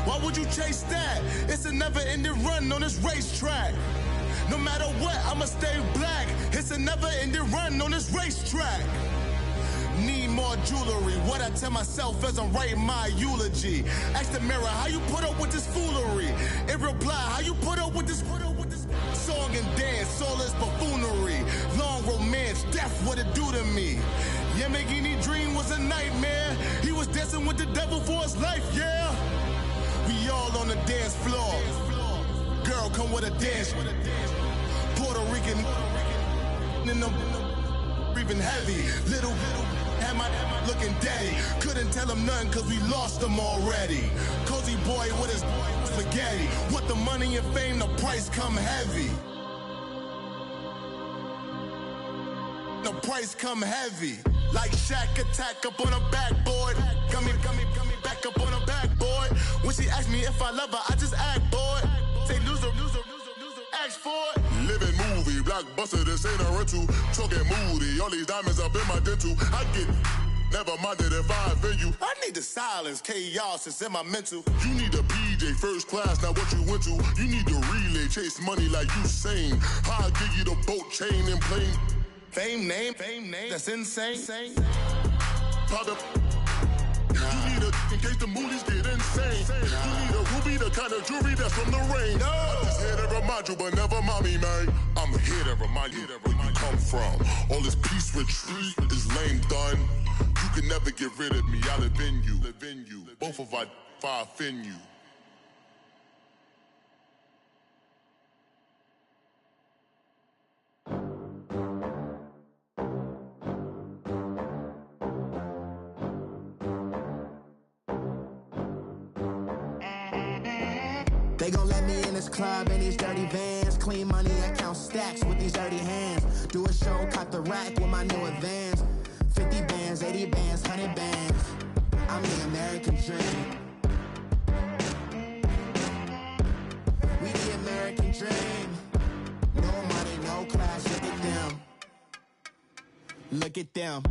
Why would you chase that? It's a never-ending run on this racetrack. No matter what, I'ma stay black. It's a never-ending run on this racetrack. Need more jewelry. What I tell myself as I'm writing my eulogy. Ask the mirror, how you put up with this foolery? It reply, how you put up with this song and dance, soulless buffoonery. Long romance, death, what it do to me? Yamagini dream was a nightmare. He was dancing with the devil for his life, yeah. We all on the dance floor. Girl, come with a dance. Puerto Rican in the breathing heavy. Little had my looking daddy. Couldn't tell him nothing cause we lost him already. Cozy boy with his spaghetti. With the money and fame, the price come heavy. The price come heavy. Like Shaq attack up on a backboard. Gummy, back up on a backboard. When she asked me if I love her, I just act bored. Say loser, ask for it. Living movie, blockbuster, this ain't a rental. Talking moody, all these diamonds up in my dental. I get never minded if I offend you. I need the silence, chaos is in my mental. You need a PJ, first class, not what you went to. You need to relay, chase money like you sane. I'll give you the boat, chain, and plane. Fame name, that's insane. Pop up. You need a in case the moodies get insane. You need a ruby, the kind of jewelry that's from the rain. No. I'm just here to remind you, but never mind me, man. I'm here to remind you where you come from. All this peace retreat is lame done. You can never get rid of me. I live in you. Both of us, if I offend you. They gon' let me in this club in these dirty vans. Clean money, I count stacks with these dirty hands. Do a show, cop the rack with my new advance. 50 bands, 80 bands, 100 bands. I'm the American dream. We the American dream. No money, no class, look at them. Look at them,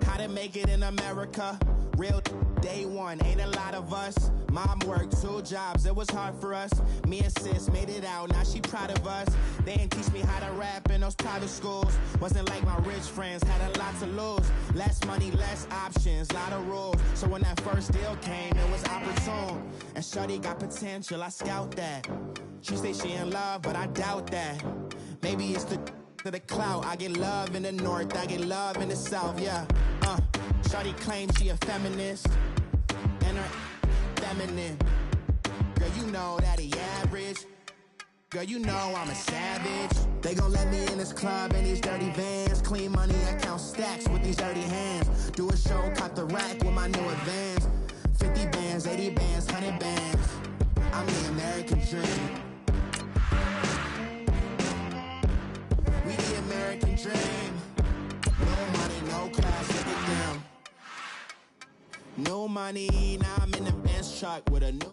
how to make it in America. Real day one, ain't a lot of us. Mom worked 2 jobs, it was hard for us. Me and sis made it out, now she proud of us. They didn't teach me how to rap in those private schools. Wasn't like my rich friends, had a lot to lose. Less money, less options, lot of rules. So when that first deal came, it was opportune. And shorty got potential, I scout that. She say she in love, but I doubt that. Maybe it's to the clout. I get love in the north, I get love in the south, yeah. Shorty claims she a feminist, and her feminine. Girl, you know that he average. Girl, you know I'm a savage. They gon' let me in this club in these dirty vans. Clean money, I count stacks with these dirty hands. Do a show, cop the rack with my new advance. 50 bands, 80 bands, 100 bands. I'm the American dream. We the American dream. No money, no class, look at them. No money, now I'm in the Benz truck with a new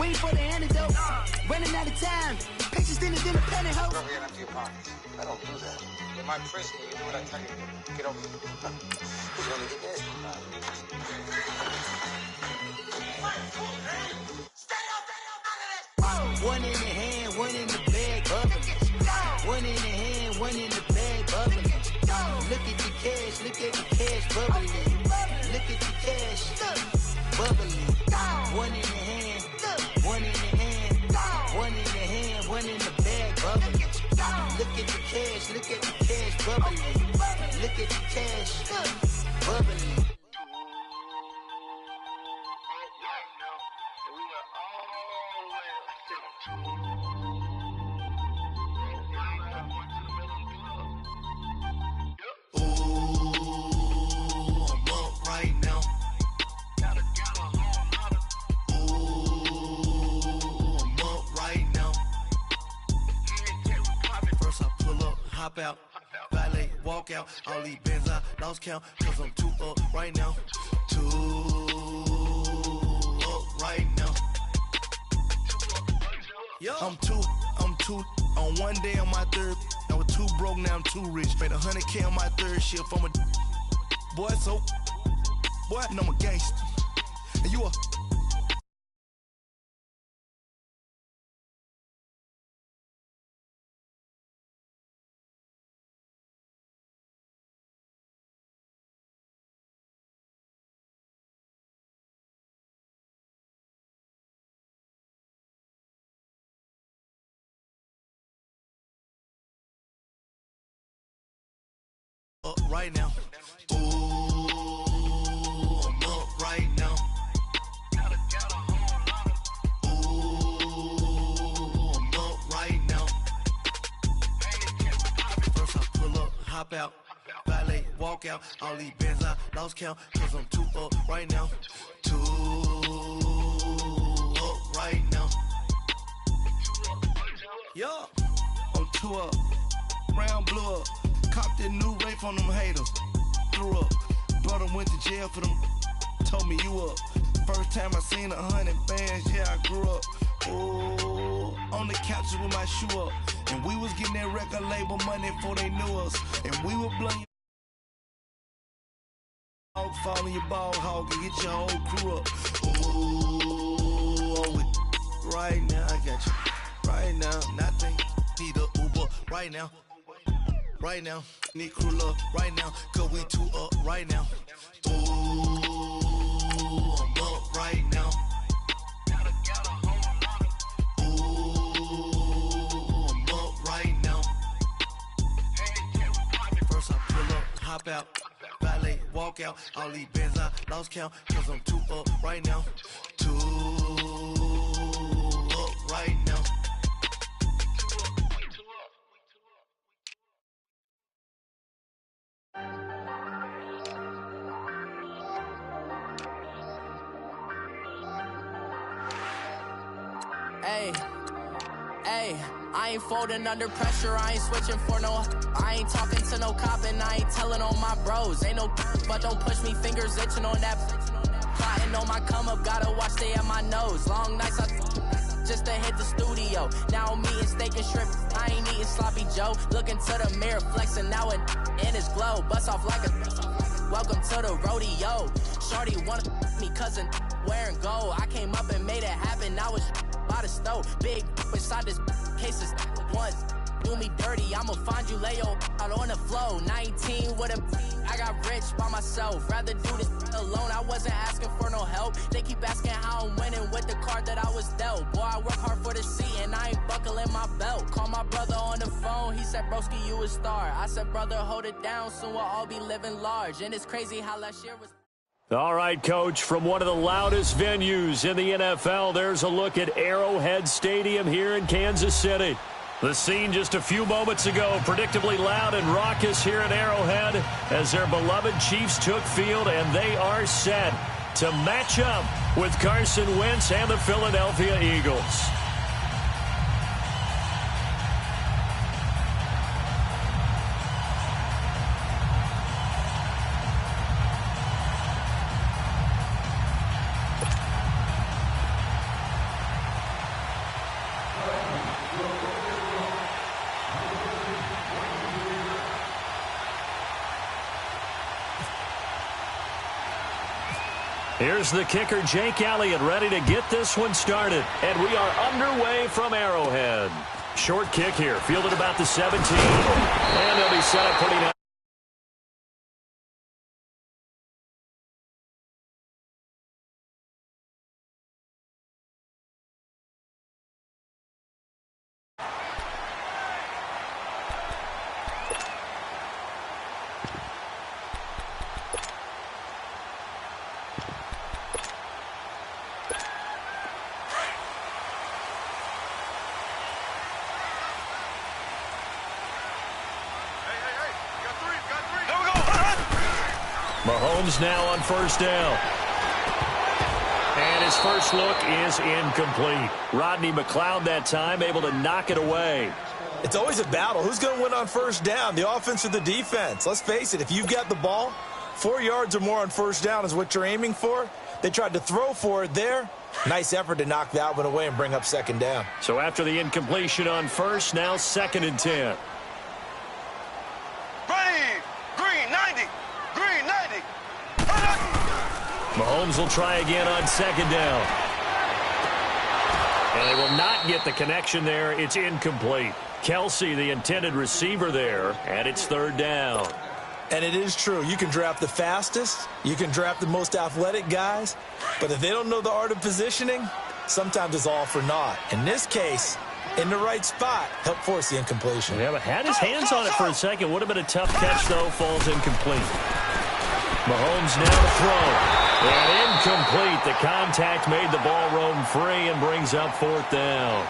Waiting for the antidote. Running out of time. Patience in the independent hoe. Go ahead empty your pockets. I don't do that. In my prison, you do what I tell you to. Get over here. Who's gonna get this? One in the hand, one in the bag, bubbling. One in the hand, one in the bag, bubbling. Look at the cash, bubbling. Look at the cash, bubbling. One in the hand, one in the hand, one in the hand, one in the bag, bubbling. Look at the cash, bubbling. Look at the cash, bubbling. Hop out, valet, walk out, all these bands I lost count, cause I'm too up right now, too up right now. I'm too, on one day on my third, I was too broke, now I'm too rich, made 100K on my third shift, I'm a boy, so, boy, and I'm a gangster, and you a up right now. Ooh, I'm up right now. Ooh, I'm up right now. First I pull up, hop out, valet, walk out, all these bands I lost count, cause I'm too up right now. Too up right now. Yo, I'm too up, round blew up. Copped that new rape on them haters. Threw up. Brother went to jail for them. Told me you up. First time I seen 100 bands, yeah, I grew up. Ooh, on the couches with my shoe up. And we was getting that record label money before they knew us. And we were blowing your fall in your ball hog and get your whole crew up. Ooh, right now, I got you. Right now, nothing. Need a Uber right now. Right now, need crew love right now, cause we too up right now. Ooh, I'm up right now. Ooh, I'm up right now. First I pull up, hop out, valet, walk out, all these bands I lost count, cause I'm too up right now. Too up right now. Hey, I ain't folding under pressure, I ain't switching for no. I ain't talking to no cop and I ain't telling on my bros. Ain't no but don't push me, fingers itching on that. Plotting on my come up, gotta watch stay at my nose. Long nights just to hit the studio. Now I'm eating steak and shrimp, I ain't eating sloppy Joe. Looking to the mirror, flexing now and in his glow. Bust off like a welcome to the rodeo. Shorty wanna me cousin wearing gold. I came up and made it happen, I was by the stove. Big inside this cases once. Do me dirty, I'ma find you, lay your out on the flow. 19 with a I got rich by myself. Rather do this alone, I wasn't asking for no help. They keep asking how I'm winning with the card that I was dealt. Boy, I work hard for the seat and I ain't buckling my belt. Call my brother on the phone, he said, broski, you a star. I said, brother, hold it down, soon we'll all be living large. And it's crazy how last year was... All right, Coach, from one of the loudest venues in the NFL, there's a look at Arrowhead Stadium here in Kansas City. The scene just a few moments ago, predictably loud and raucous here at Arrowhead as their beloved Chiefs took field, and they are set to match up with Carson Wentz and the Philadelphia Eagles. Here's the kicker, Jake Elliott, ready to get this one started. And we are underway from Arrowhead. Short kick here, fielded about the 17. And they'll be set up pretty nice. Mahomes now on first down. And his first look is incomplete. Rodney McLeod that time able to knock it away. It's always a battle. Who's going to win on first down, the offense or the defense? Let's face it, if you've got the ball, 4 yards or more on first down is what you're aiming for. They tried to throw for it there. Nice effort to knock that one away and bring up second down. So after the incompletion on first, now 2nd and 10. Mahomes will try again on second down. And they will not get the connection there. It's incomplete. Kelsey, the intended receiver there, and it's 3rd down. And it is true. You can draft the fastest. You can draft the most athletic guys. But if they don't know the art of positioning, sometimes it's all for naught. In this case, in the right spot, helped force the incompletion. Yeah, but had his hands on it for a second. Would have been a tough catch, though. Falls incomplete. Mahomes now to throw. And incomplete. The contact made the ball roam free and brings up 4th down.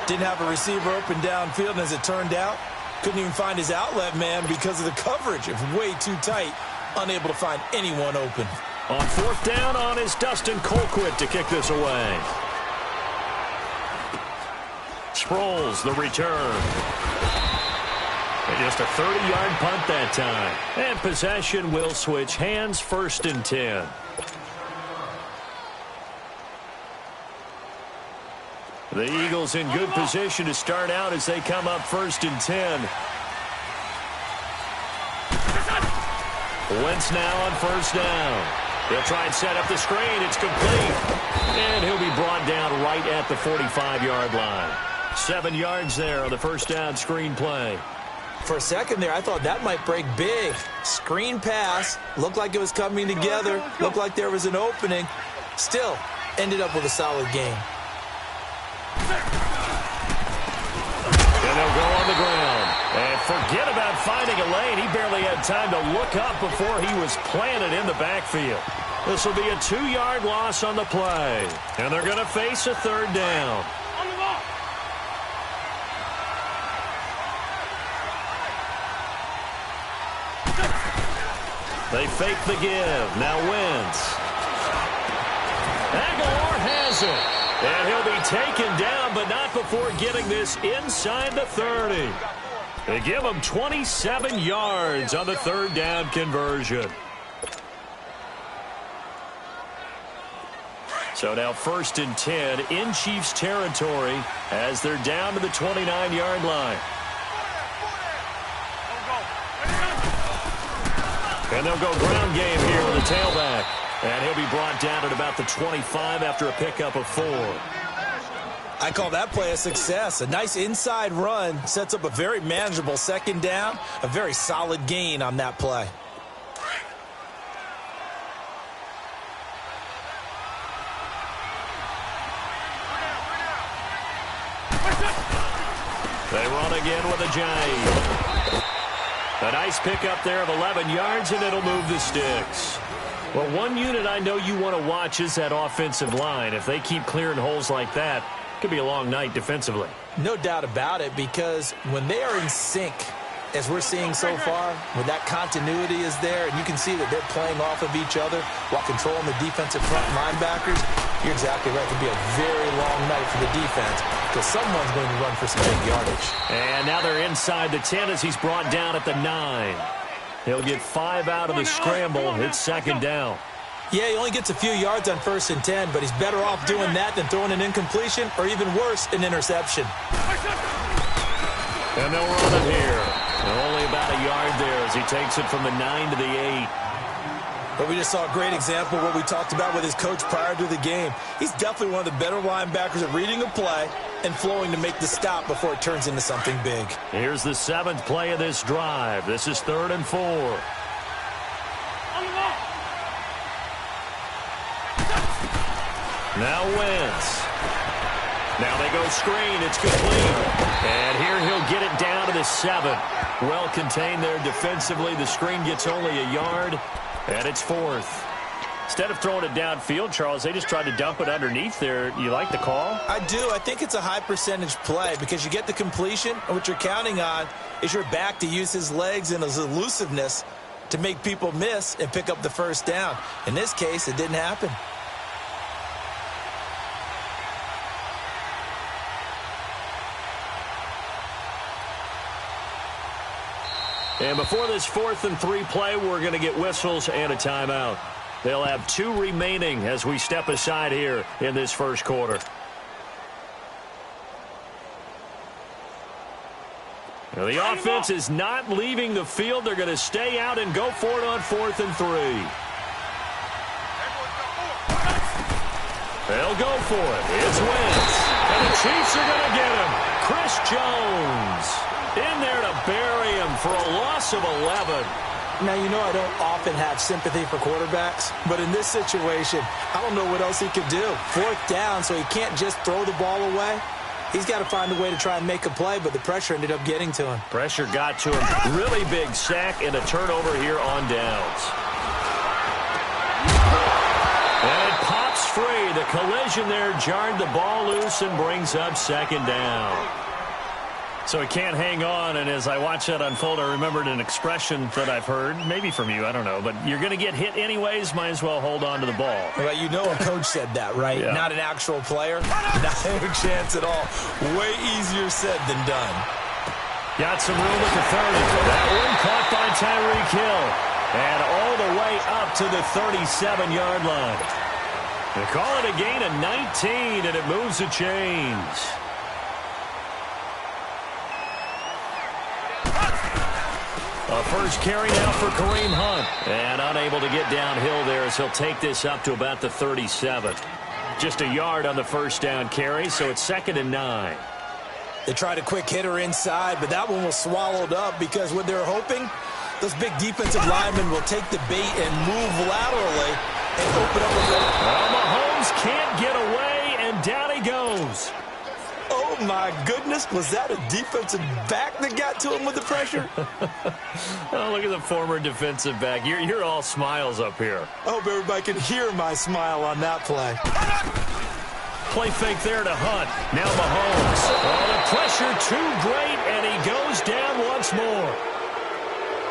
Didn't have a receiver open downfield, and as it turned out, couldn't even find his outlet man because of the coverage. It was way too tight. Unable to find anyone open. On 4th down on is Dustin Colquitt to kick this away. Sproles, the return. And just a 30-yard punt that time. And possession will switch hands, 1st and 10. The Eagles in good position to start out as they come up 1st and 10. Wentz now on 1st down. He'll try and set up the screen. It's complete. And he'll be brought down right at the 45-yard line. 7 yards there on the 1st down screen play. For a second there, I thought that might break big. Screen pass. Looked like it was coming together. Looked like there was an opening. Still, ended up with a solid game. And they'll go on the ground. And forget about finding a lane. He barely had time to look up before he was planted in the backfield. This will be a 2-yard loss on the play. And they're going to face a 3rd down. They fake the give. Now Wentz. Aguilar has it. And he'll be taken down, but not before getting this inside the 30. They give him 27 yards on the 3rd down conversion. So now 1st and 10 in Chiefs territory as they're down to the 29-yard line. And they'll go ground game here with the tailback. And he'll be brought down at about the 25 after a pickup of 4. I call that play a success. A nice inside run sets up a very manageable 2nd down. A very solid gain on that play. They run again with a Giant. A nice pickup there of 11 yards, and it'll move the sticks. Well, one unit I know you want to watch is that offensive line. If they keep clearing holes like that, it could be a long night defensively. No doubt about it, because when they are in sync, as we're seeing so far, when that continuity is there, and you can see that they're playing off of each other while controlling the defensive front linebackers, you're exactly right. It could be a very long night for the defense because someone's going to run for some big yardage. And now they're inside the 10 as he's brought down at the 9. He'll get 5 out of the scramble. It's 2nd down. Yeah, he only gets a few yards on 1st and 10, but he's better off doing that than throwing an incompletion or even worse, an interception. And they'll run it here. And only about a yard there as he takes it from the 9 to the 8. But we just saw a great example of what we talked about with his coach prior to the game. He's definitely one of the better linebackers at reading a play and flowing to make the stop before it turns into something big. Here's the 7th play of this drive. This is 3rd and 4. Now Wentz. Now they go screen. It's complete. And here he'll get it down to the 7. Well contained there defensively. The screen gets only a yard, and it's 4th. Instead of throwing it downfield, Charles, they just tried to dump it underneath there. You like the call? I do. I think it's a high percentage play because you get the completion, and what you're counting on is your back to use his legs and his elusiveness to make people miss and pick up the first down. In this case, it didn't happen. And before this 4th and 3 play, we're going to get whistles and a timeout. They'll have 2 remaining as we step aside here in this first quarter. Now, the offense is not leaving the field. They're going to stay out and go for it on 4th and 3. They'll go for it. It's Wentz. And the Chiefs are going to get him. Chris Jones in there to bury him for a loss of 11. Now, you know I don't often have sympathy for quarterbacks, but in this situation, I don't know what else he could do. 4th down, so he can't just throw the ball away. He's got to find a way to try and make a play, but the pressure ended up getting to him. Pressure got to him. Really big sack and a turnover here on downs. And it pops free. The collision there jarred the ball loose and brings up 2nd down. So he can't hang on, and as I watch that unfold, I remembered an expression that I've heard, maybe from you, I don't know, but you're going to get hit anyways, might as well hold on to the ball. Well, you know a coach said that, right? Yeah. Not an actual player. Not a chance at all. Way easier said than done. Got some room at the 30. That one caught by Tyreek Hill. And all the way up to the 37-yard line. They call it a gain of 19, and it moves the chains. A first carry now for Kareem Hunt. And unable to get downhill there as he'll take this up to about the 37. Just a yard on the first down carry, so it's 2nd and 9. They tried a quick hitter inside, but that one was swallowed up because what they're hoping, those big defensive linemen will take the bait and move laterally and open up a goal. Well, Mahomes can't get away, and down he goes. Oh, my goodness. Was that a defensive back that got to him with the pressure? Oh, look at the former defensive back. You're all smiles up here. I hope everybody can hear my smile on that play. Play fake there to Hunt. Now Mahomes. Oh, the pressure too great, and he goes down once more.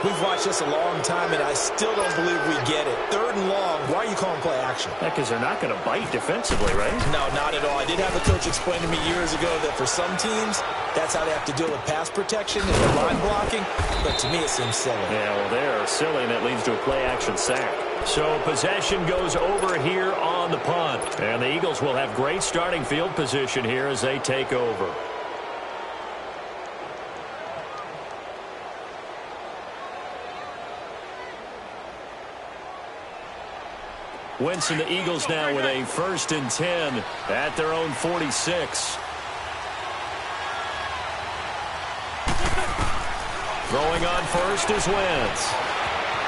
We've watched this a long time, and I still don't believe we get it. 3rd and long. Why are you calling play action? Because they're not going to bite defensively, right? No, not at all. I did have a coach explain to me years ago that for some teams, that's how they have to deal with pass protection and the line blocking. But to me, it seems silly. Yeah, well, they're silly, and it leads to a play-action sack. So possession goes over here on the punt. And the Eagles will have great starting field position here as they take over. Wentz and the Eagles now with a 1st and 10 at their own 46. Throwing on first is Wentz.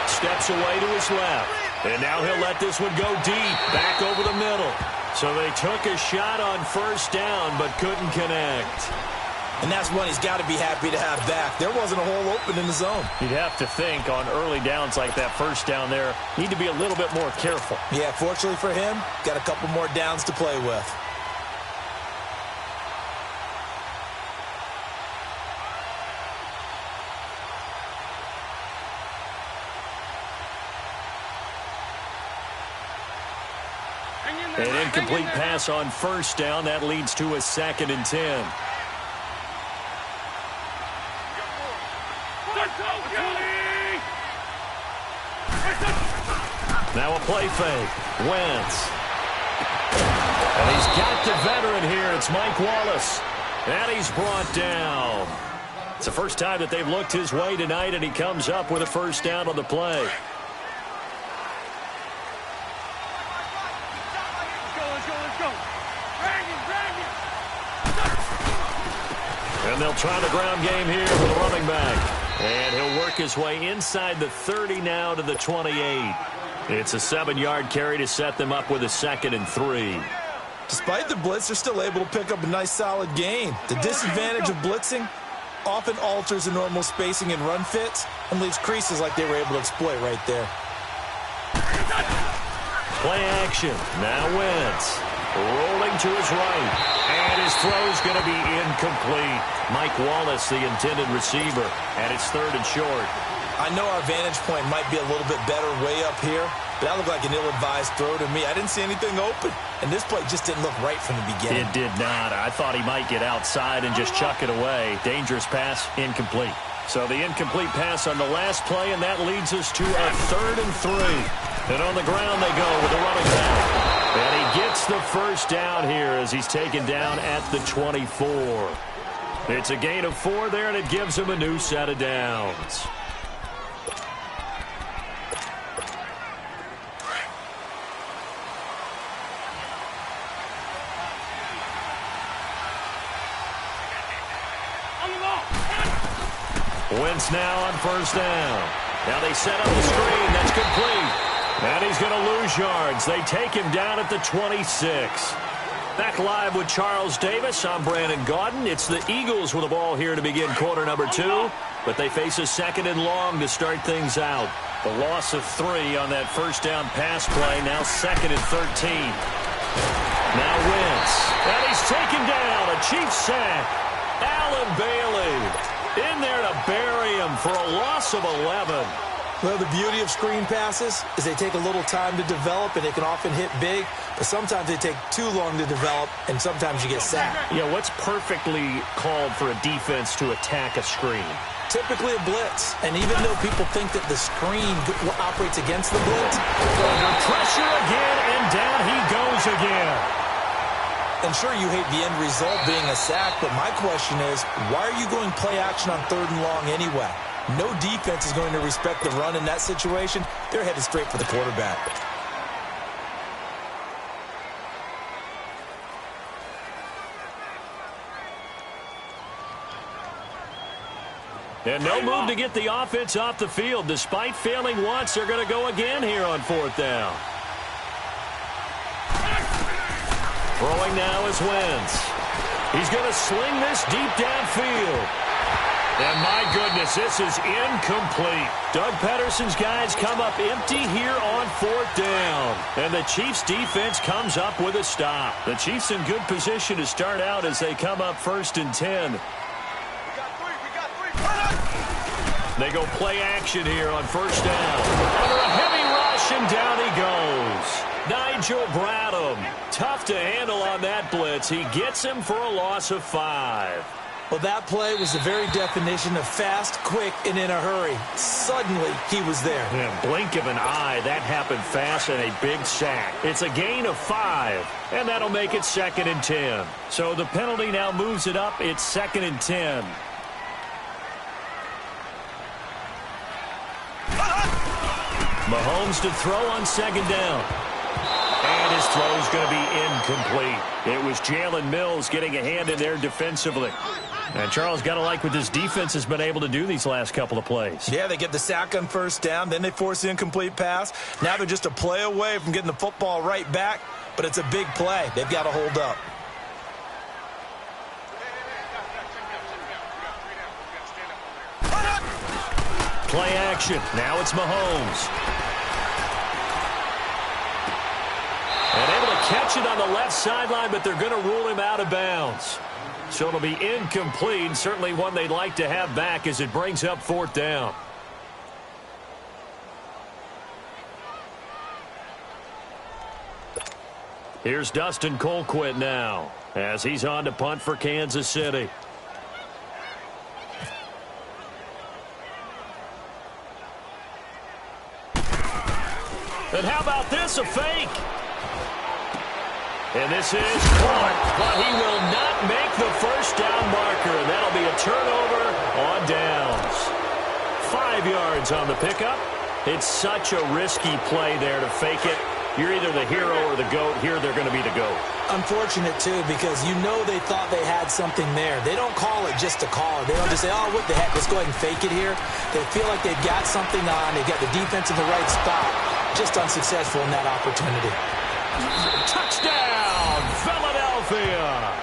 Steps away to his left. And now he'll let this one go deep, back over the middle. So they took a shot on 1st down, but couldn't connect. And that's one he's got to be happy to have back. There wasn't a hole open in the zone. You'd have to think on early downs like that 1st down there, need to be a little bit more careful. Yeah, fortunately for him, got a couple more downs to play with. An incomplete pass on 1st down. That leads to a 2nd and 10. Now a play fake. Wentz. And he's got the veteran here. It's Mike Wallace. And he's brought down. It's the first time that they've looked his way tonight, and he comes up with a 1st down on the play. try the ground game here for the running back. And he'll work his way inside the 30 now to the 28. It's a 7-yard carry to set them up with a 2nd and 3. Despite the blitz, they're still able to pick up a nice, solid gain. The disadvantage of blitzing often alters the normal spacing and run fits and leaves creases like they were able to exploit right there. Play action. Now Wentz. Rolling to his right. And his throw's going to be incomplete. Mike Wallace, the intended receiver. And it's 3rd and short. I know our vantage point might be a little bit better way up here, but that looked like an ill-advised throw to me. I didn't see anything open, and this play just didn't look right from the beginning. It did not. I thought he might get outside and just chuck it away. Dangerous pass, incomplete. So the incomplete pass on the last play, and that leads us to a 3rd and 3. And on the ground they go with the running back. And he gets the first down here as he's taken down at the 24. It's a gain of 4 there, and it gives him a new set of downs. Wentz now on 1st down. Now they set up the screen. That's complete. And he's going to lose yards. They take him down at the 26. Back live with Charles Davis. I'm Brandon Gaudin. It's the Eagles with the ball here to begin quarter number 2. But they face a 2nd and long to start things out. The loss of 3 on that 1st down pass play. Now 2nd and 13. Now Wentz. And he's taken down. A Chiefs sack. Allen Bailey in there to bury him for a loss of 11. Well, the beauty of screen passes is they take a little time to develop, and they can often hit big, but sometimes they take too long to develop, and sometimes you get sacked. Yeah, what's perfectly called for a defense to attack a screen? Typically a blitz, and even though people think that the screen operates against the blitz, under pressure again, and down he goes again. And sure, you hate the end result being a sack, but my question is, why are you going play action on 3rd and long anyway? No defense is going to respect the run in that situation. They're headed straight for the quarterback. And no move to get the offense off the field. Despite failing once, they're going to go again here on 4th down. Throwing now is Wentz. He's going to sling this deep downfield. And my goodness, this is incomplete. Doug Pedersen's guys come up empty here on 4th down. And the Chiefs defense comes up with a stop. The Chiefs in good position to start out as they come up 1st and 10. They go play action here on 1st down. Under a heavy rush, and down he goes. Nigel Bradham, tough to handle on that blitz. He gets him for a loss of 5. Well, that play was the very definition of fast, quick, and in a hurry. Suddenly, he was there. Yeah, blink of an eye, that happened fast, and a big sack. It's a gain of 5, and that'll make it 2nd and 10. So the penalty now moves it up. It's 2nd and 10. Mahomes to throw on 2nd down. And his throw's going to be incomplete. It was Jalen Mills getting a hand in there defensively. And Charles, got to like what this defense has been able to do these last couple of plays. Yeah, they get the sack on 1st down, then they force the incomplete pass. Now they're just a play away from getting the football right back, but it's a big play. They've got to hold up. Play action. Now it's Mahomes. And able to catch it on the left sideline, but they're going to rule him out of bounds. So it'll be incomplete. Certainly one they'd like to have back as it brings up 4th down. Here's Dustin Colquitt now as he's on to punt for Kansas City. And how about this, a fake? And this is caught, but he will not make the 1st down marker. And that'll be a turnover on downs. 5 yards on the pickup. It's such a risky play there to fake it. You're either the hero or the GOAT. Here they're going to be the GOAT. Unfortunate, too, because you know they thought they had something there. They don't call it just to call it. They don't just say, oh, what the heck, let's go ahead and fake it here. They feel like they've got something on. They've got the defense in the right spot. Just unsuccessful in that opportunity. Touchdown, Philadelphia!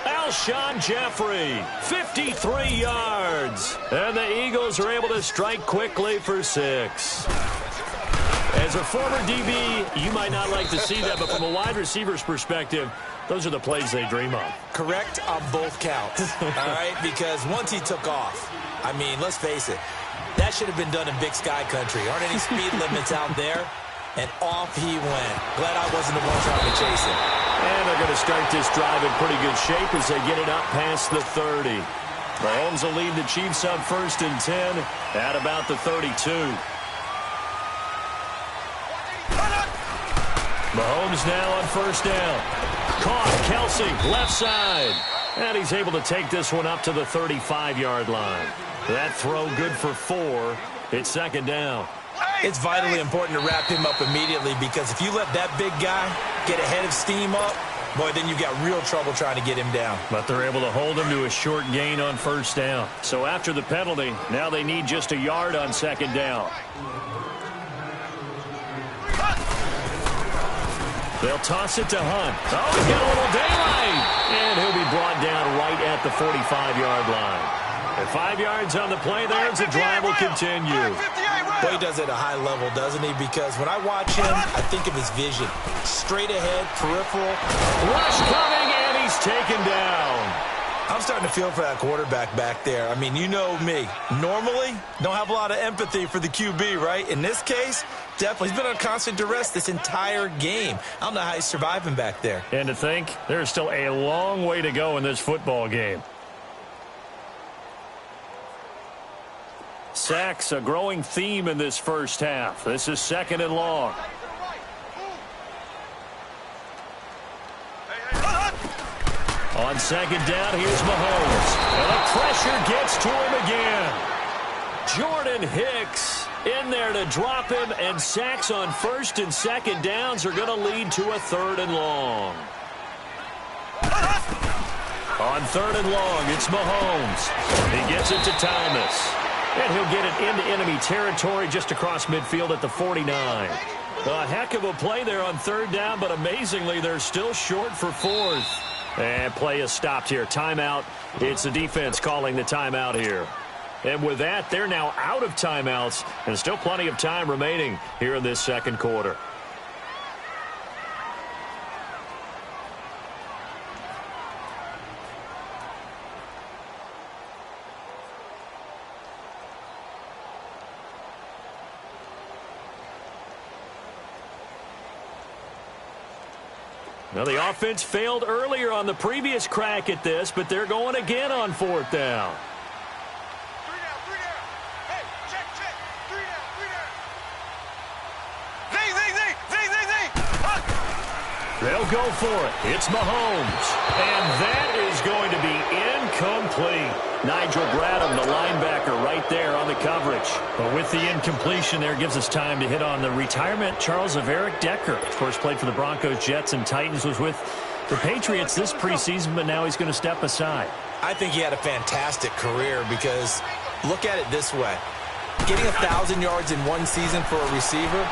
Alshon Jeffrey, 53 yards. And the Eagles are able to strike quickly for 6. As a former DB, you might not like to see that, but from a wide receiver's perspective, those are the plays they dream of. Correct on both counts, all right? Because once he took off, I mean, let's face it, that should have been done in Big Sky Country. Aren't any speed limits out there? And off he went. Glad I wasn't the one trying to chase him. And they're going to start this drive in pretty good shape as they get it up past the 30. Mahomes will lead the Chiefs up 1st and 10 at about the 32. Mahomes now on 1st down. Caught, Kelsey, left side. And he's able to take this one up to the 35-yard line. That throw good for 4. It's 2nd down. It's vitally important to wrap him up immediately because if you let that big guy get a head of steam up, boy, then you've got real trouble trying to get him down. But they're able to hold him to a short gain on 1st down. So after the penalty, now they need just a yard on 2nd down. They'll toss it to Hunt. Oh, he's got a little daylight. And he'll be brought down right at the 45-yard line. And 5 yards on the play there as the drive will continue. Boy, he does it at a high level, doesn't he? Because when I watch him, I think of his vision. Straight ahead, peripheral. Rush coming, and he's taken down. I'm starting to feel for that quarterback back there. I mean, you know me. Normally, don't have a lot of empathy for the QB, right? In this case, definitely. He's been on constant duress this entire game. I don't know how he's surviving back there. And to think, there's still a long way to go in this football game. Sacks, a growing theme in this first half. This is 2nd and long. On 2nd down, here's Mahomes. And the pressure gets to him again. Jordan Hicks in there to drop him, and sacks on 1st and 2nd downs are going to lead to a 3rd and long. On 3rd and long, it's Mahomes. He gets it to Thomas. And he'll get it into enemy territory just across midfield at the 49. A heck of a play there on 3rd down, but amazingly, they're still short for 4th. And play is stopped here. Timeout. It's the defense calling the timeout here. And with that, they're now out of timeouts, and still plenty of time remaining here in this 2nd quarter. Now, the offense failed earlier on the previous crack at this, but they're going again on 4th down. 3 down, 3 down. Hey, check, 3 down, 3 down. Zing. They'll go for it. It's Mahomes. And that is going to be incomplete. Nigel Bradham, the linebacker, right there on the coverage. But with the incompletion there, gives us time to hit on the retirement, Charles, of Eric Decker. Of course, played for the Broncos, Jets, and Titans, was with the Patriots this preseason, but now he's going to step aside. I think he had a fantastic career because look at it this way. Getting 1,000 yards in one season for a receiver,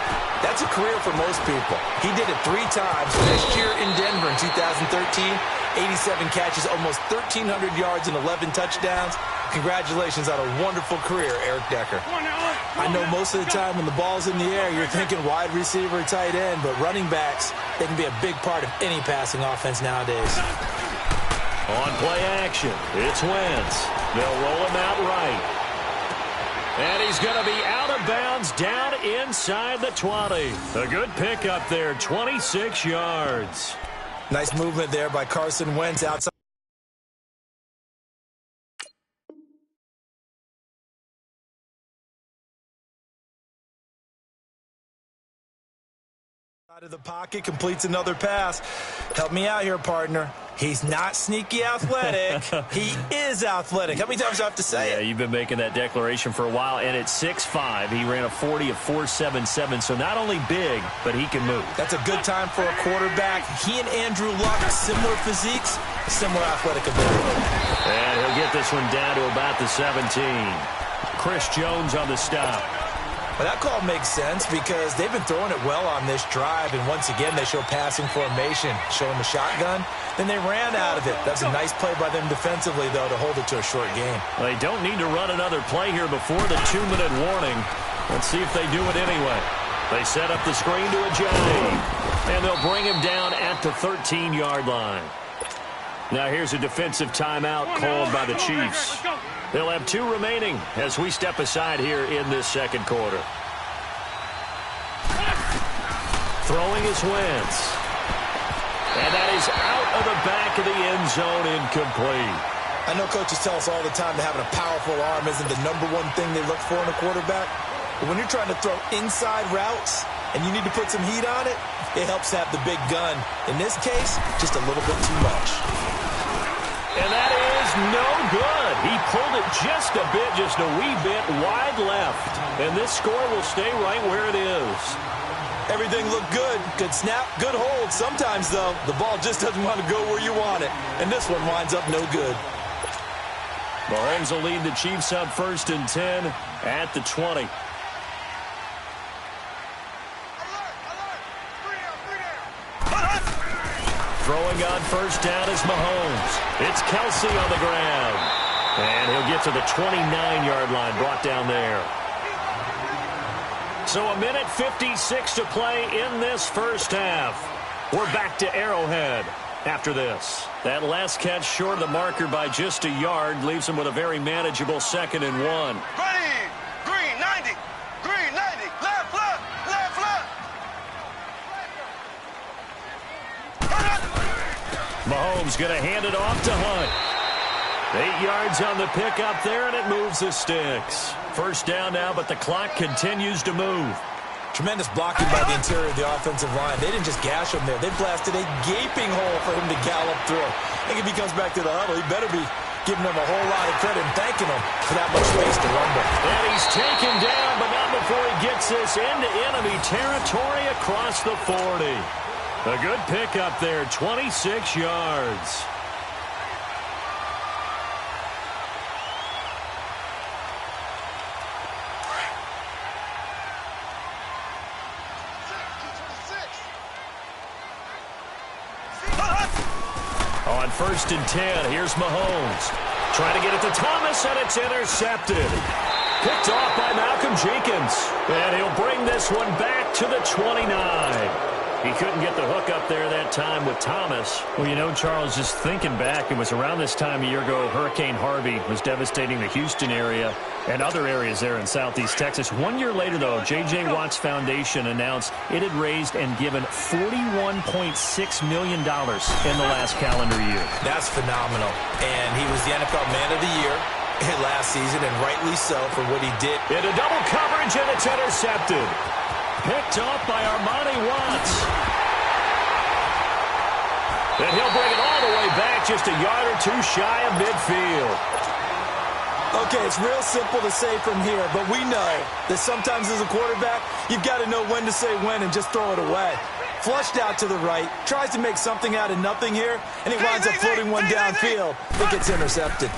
that's a career for most people. He did it 3 times last year in Denver in 2013. 87 catches, almost 1,300 yards and 11 touchdowns. Congratulations on a wonderful career, Eric Decker. I know most of the time when the ball's in the air, you're thinking wide receiver, tight end, but running backs, they can be a big part of any passing offense nowadays. On play action, it's Wentz. They'll roll him out right. And he's going to be out of bounds down inside the 20. A good pickup there, 26 yards. Nice movement there by Carson Wentz outside. Out of the pocket, completes another pass. Help me out here, partner. He's not sneaky athletic. He is athletic. How many times do I have to say it? Yeah, you've been making that declaration for a while. And at 6'5", he ran a 40 of 4.77. So not only big, but he can move. That's a good time for a quarterback. He and Andrew Luck, similar physiques, similar athletic ability. And he'll get this one down to about the 17. Chris Jones on the stop. Well, that call makes sense because they've been throwing it well on this drive, and once again, they show passing formation, showing the shotgun. Then they ran out of it. That's a nice play by them defensively, though, to hold it to a short game. Well, they don't need to run another play here before the 2-minute warning. Let's see if they do it anyway. They set up the screen to a J, and they'll bring him down at the 13-yard line. Now here's a defensive timeout called by the Chiefs. They'll have 2 remaining as we step aside here in this second quarter. Throwing is Wentz. And that is out of the back of the end zone, incomplete. I know coaches tell us all the time that having a powerful arm isn't the #1 thing they look for in a quarterback. But when you're trying to throw inside routes and you need to put some heat on it, it helps to have the big gun. In this case, just a little bit too much. And that is no good. He pulled it just a bit, just a wee bit wide left. And this score will stay right where it is. Everything looked good. Good snap, good hold. Sometimes, though, the ball just doesn't want to go where you want it. And this one winds up no good. Mahomes will lead the Chiefs up 1st and 10 at the 20. Throwing on 1st down is Mahomes. It's Kelsey on the ground. And he'll get to the 29-yard line, brought down there. So 1:56 to play in this first half. We're back to Arrowhead after this. That last catch short of the marker by just a yard leaves him with a very manageable 2nd and 1. Green 90, green 90, left foot, left foot. Mahomes going to hand it off to Hunt. 8 yards on the pickup there, and it moves the sticks. 1st down now, but the clock continues to move. Tremendous blocking by the interior of the offensive line. They didn't just gash him there. They blasted a gaping hole for him to gallop through. I think if he comes back to the huddle, he better be giving them a whole lot of credit and thanking them for that much space to rumble. And he's taken down, but not before he gets this into enemy territory across the 40. A good pickup there, 26 yards. On 1st and 10, here's Mahomes. Trying to get it to Thomas, and it's intercepted. Picked off by Malcolm Jenkins. And he'll bring this one back to the 29. He couldn't get the hook up there that time with Thomas. Well, you know, Charles, just thinking back, it was around this time a year ago, Hurricane Harvey was devastating the Houston area and other areas there in southeast Texas. 1 year later, though, J.J. Watt's Foundation announced it had raised and given $41.6 million in the last calendar year. That's phenomenal. And he was the NFL Man of the Year last season, and rightly so for what he did. Into double coverage, and it's intercepted. Picked off by Armani Watts. And he'll bring it all the way back, just a yard or 2 shy of midfield. Okay, it's real simple to say from here, but we know that sometimes as a quarterback, you've got to know when to say when and just throw it away. Flushed out to the right, tries to make something out of nothing here, and he winds up floating one downfield. It gets intercepted.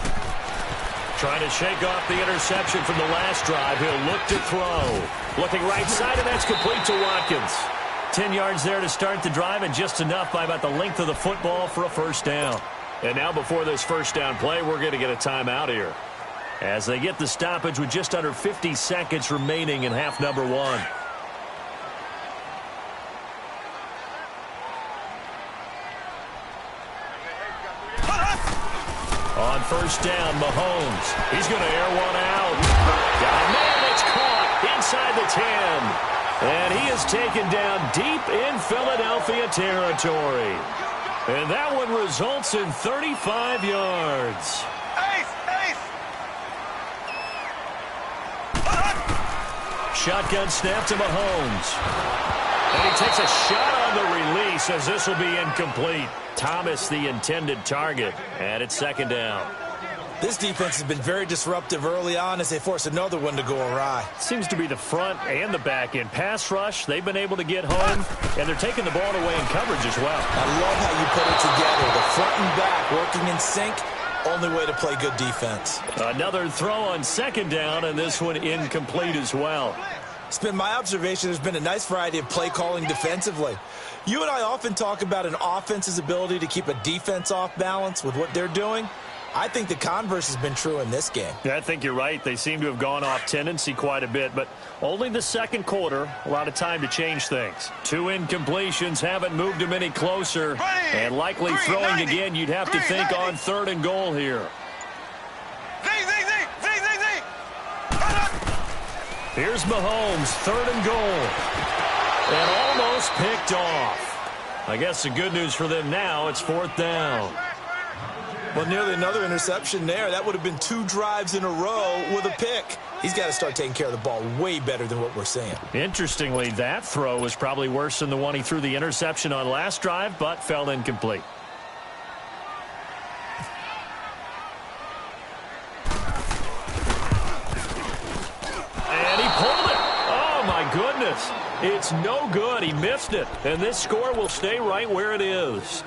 Trying to shake off the interception from the last drive. He'll look to throw. Looking right side, and that's complete to Watkins. 10 yards there to start the drive, and just enough by about the length of the football for a 1st down. And now before this 1st down play, we're going to get a timeout here, as they get the stoppage with just under 50 seconds remaining in half number 1. On 1st down, Mahomes. He's going to air one out. Man, it's caught inside the 10. And he is taken down deep in Philadelphia territory. And that one results in 35 yards. Shotgun snap to Mahomes. And he takes a shot on the release as this will be incomplete. Thomas the intended target, and it's second down. This defense has been very disruptive early on as they force another one to go awry. Seems to be the front and the back end. Pass rush, they've been able to get home, and they're taking the ball away in coverage as well. I love how you put it together. The front and back working in sync. Only way to play good defense. Another throw on second down, and this one incomplete as well. It's been my observation there's been a nice variety of play calling defensively. You and I often talk about an offense's ability to keep a defense off balance with what they're doing. I think the converse has been true in this game. Yeah, I think you're right. They seem to have gone off tendency quite a bit, but only the second quarter, a lot of time to change things. 2 incompletions haven't moved them any closer, and likely throwing again, you'd have to think on 3rd and goal here. Here's Mahomes, 3rd and goal, and almost picked off. I guess the good news for them now, it's 4th down. Well, nearly another interception there. That would have been 2 drives in a row with a pick. He's got to start taking care of the ball way better than what we're seeing. Interestingly, that throw was probably worse than the one he threw the interception on last drive, but fell incomplete. And he pulled it. Oh, my goodness. It's no good. He missed it. And this score will stay right where it is.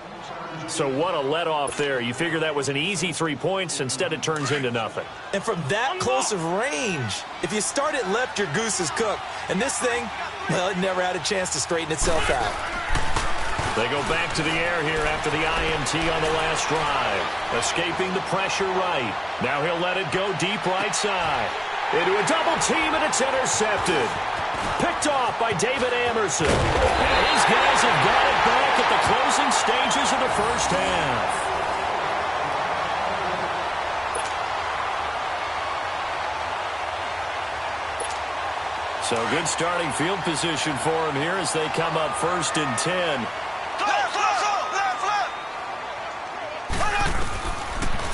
So what a let-off there. You figure that was an easy 3 points. Instead, it turns into nothing. And from that close of range, if you start it left, your goose is cooked. And this thing, well, it never had a chance to straighten itself out. They go back to the air here after the INT on the last drive. Escaping the pressure right. Now he'll let it go deep right side. Into a double team, and it's intercepted. Picked off by David Amerson. And his guys have got it back at the closing stages of the first half. So good starting field position for him here as they come up 1st and 10.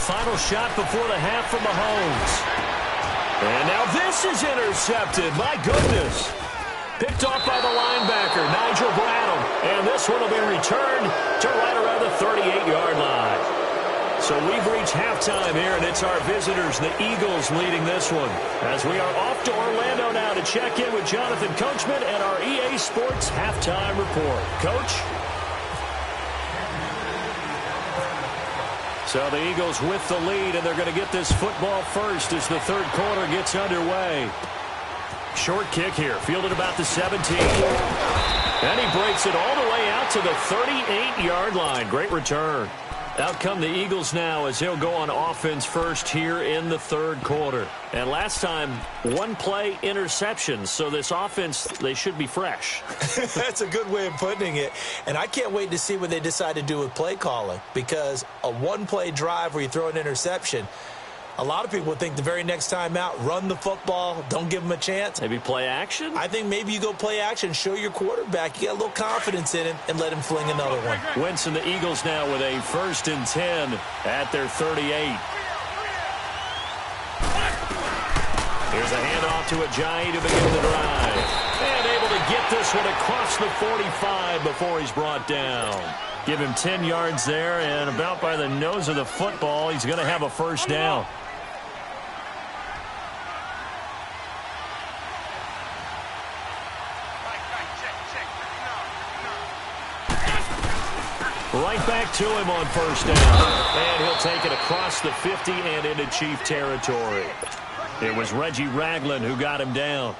Final shot before the half from Mahomes. And now this is intercepted. My goodness. Picked off by the linebacker, Nigel Bradham. And this one will be returned to right around the 38-yard line. So we've reached halftime here, and it's our visitors, the Eagles, leading this one. As we are off to Orlando now to check in with Jonathan Coachman and our EA Sports Halftime Report. Coach? So the Eagles with the lead, and they're going to get this football first as the 3rd quarter gets underway. Short kick here, fielded about the 17. And he breaks it all the way out to the 38-yard line. Great return. Out come the Eagles now as he'll go on offense first here in the 3rd quarter. And last time, 1-play interceptions. So this offense, they should be fresh. That's a good way of putting it. And I can't wait to see what they decide to do with play calling. Because a 1-play drive where you throw an interception, a lot of people would think the very next time out, run the football, don't give them a chance. Maybe play action? I think maybe you go play action, show your quarterback. You got a little confidence in him, and let him fling another one. Wentz and the Eagles now with a 1st and 10 at their 38. Here's a handoff to Ajayi to begin the drive. And able to get this one across the 45 before he's brought down. Give him 10 yards there, and about by the nose of the football, he's going to have a 1st down. Right back to him on 1st down. And he'll take it across the 50 and into Chief territory. It was Reggie Ragland who got him down.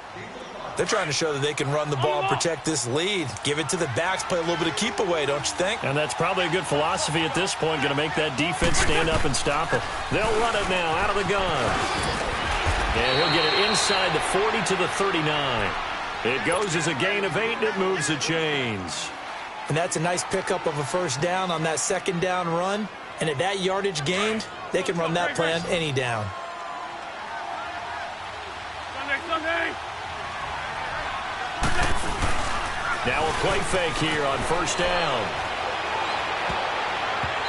They're trying to show that they can run the ball and protect this lead. Give it to the backs, play a little bit of keep away, don't you think? And that's probably a good philosophy at this point, going to make that defense stand up and stop it. They'll run it now out of the gun. And he'll get it inside the 40 to the 39. It goes as a gain of 8, and it moves the chains. And that's a nice pickup of a 1st down on that 2nd down run. And at that yardage gained, they can run that play on any down. Now a play fake here on 1st down.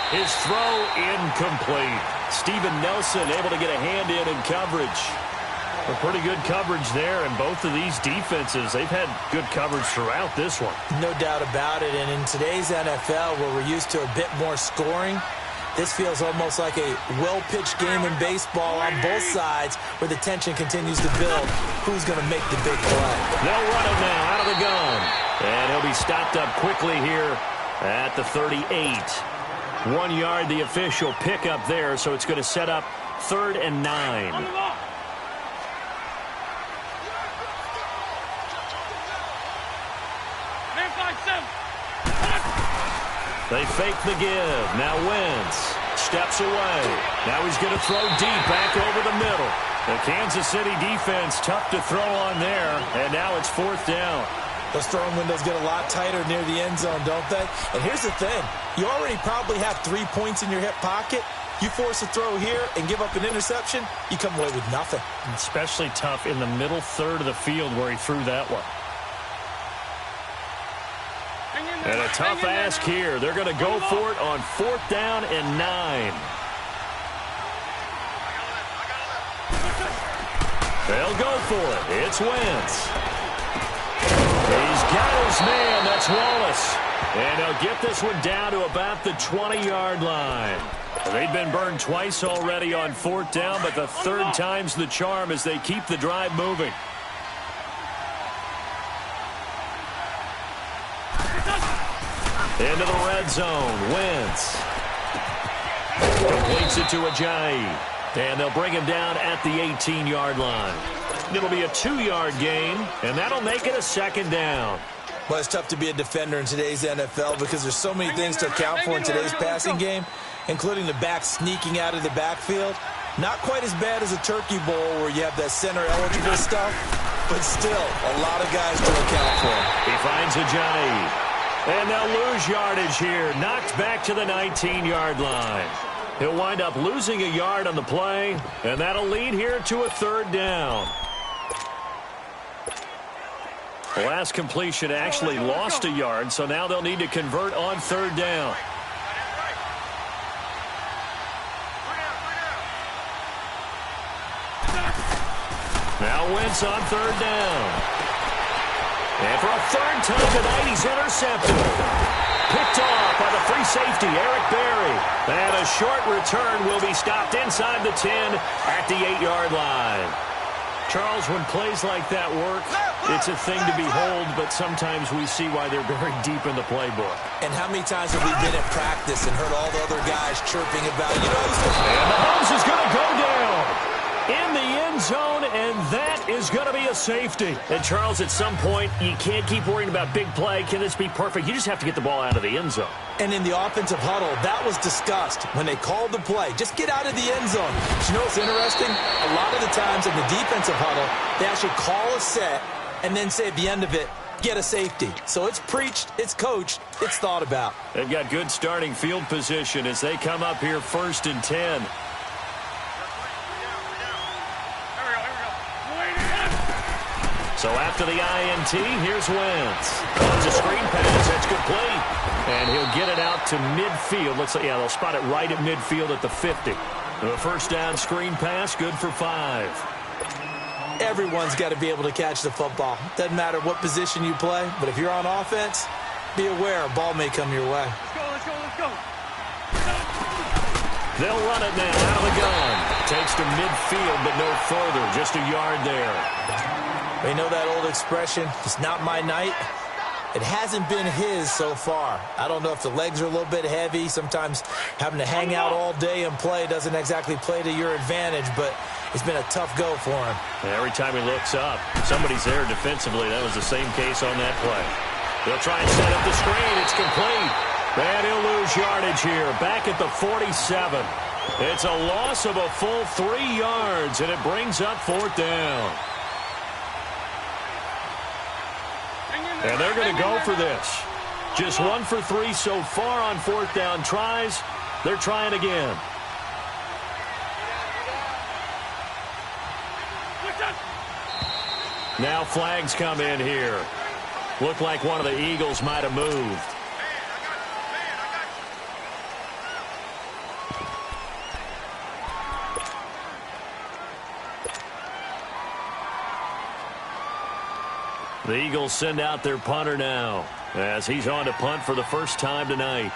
His throw incomplete. Steven Nelson able to get a hand in coverage. A pretty good coverage there, and both of these defenses, they've had good coverage throughout this one. No doubt about it, and in today's NFL, where we're used to a bit more scoring, this feels almost like a well-pitched game in baseball on both sides where the tension continues to build. Who's going to make the big play? They'll run it now out of the gun. And he'll be stopped up quickly here at the 38. 1 yard, the official pickup there, so it's going to set up 3rd and 9. They fake the give. Now Wentz steps away. Now he's going to throw deep back over the middle. The Kansas City defense tough to throw on there, and now it's 4th down. Those throwing windows get a lot tighter near the end zone, don't they? And here's the thing. You already probably have 3 points in your hip pocket. You force a throw here and give up an interception, you come away with nothing. And especially tough in the middle third of the field where he threw that one. And a tough ask here. They're going to go for it on 4th down and 9. They'll go for it. It's Wentz. He's got his man. That's Wallace. And they'll get this one down to about the 20-yard line. They've been burned twice already on 4th down, but the 3rd time's the charm as they keep the drive moving. Into the red zone. Wentz completes it to Ajayi. And they'll bring him down at the 18-yard line. It'll be a 2-yard gain, and that'll make it a 2nd down. Well, it's tough to be a defender in today's NFL because there's so many things to account for in today's passing game, including the back sneaking out of the backfield. Not quite as bad as a turkey bowl where you have that center-eligible stuff, but still a lot of guys to account for. He finds Ajayi. And they'll lose yardage here. Knocked back to the 19-yard line. He'll wind up losing a yard on the play, and that'll lead here to a 3rd down. The last completion actually lost a yard, so now they'll need to convert on 3rd down. Now Wentz on 3rd down. And for a 3rd time tonight, he's intercepted. Picked off by the free safety, Eric Berry. And a short return will be stopped inside the 10 at the 8-yard line. Charles, when plays like that work, it's a thing to behold, but sometimes we see why they're very deep in the playbook. And how many times have we been at practice and heard all the other guys chirping about, And Mahomes is going to go down in the end zone, and that is going to be a safety. And, Charles, at some point, you can't keep worrying about big play. Can this be perfect? You just have to get the ball out of the end zone. And in the offensive huddle, that was discussed when they called the play. Just get out of the end zone. But you know what's interesting? A lot of the times in the defensive huddle, they actually call a set and then say at the end of it, get a safety. So it's preached, it's coached, it's thought about. They've got good starting field position as they come up here 1st and 10. So after the INT, here's Wentz. It's a screen pass. That's complete. And he'll get it out to midfield. Looks like, yeah, they'll spot it right at midfield at the 50. The 1st down screen pass, good for 5. Everyone's got to be able to catch the football. Doesn't matter what position you play, but if you're on offense, be aware a ball may come your way. Let's go. They'll run it now out of the gun. Takes to midfield, but no further. Just a yard there. We know that old expression, it's not my night. It hasn't been his so far. I don't know if the legs are a little bit heavy. Sometimes having to hang out all day and play doesn't exactly play to your advantage, but it's been a tough go for him. Every time he looks up, somebody's there defensively. That was the same case on that play. They'll try and set up the screen. It's complete. And he'll lose yardage here. Back at the 47. It's a loss of a full 3 yards, and it brings up 4th down. And they're going to go for this. Just 1 for 3 so far on 4th down tries. They're trying again. Now flags come in here. Looked like one of the Eagles might have moved. The Eagles send out their punter now as he's on to punt for the first time tonight.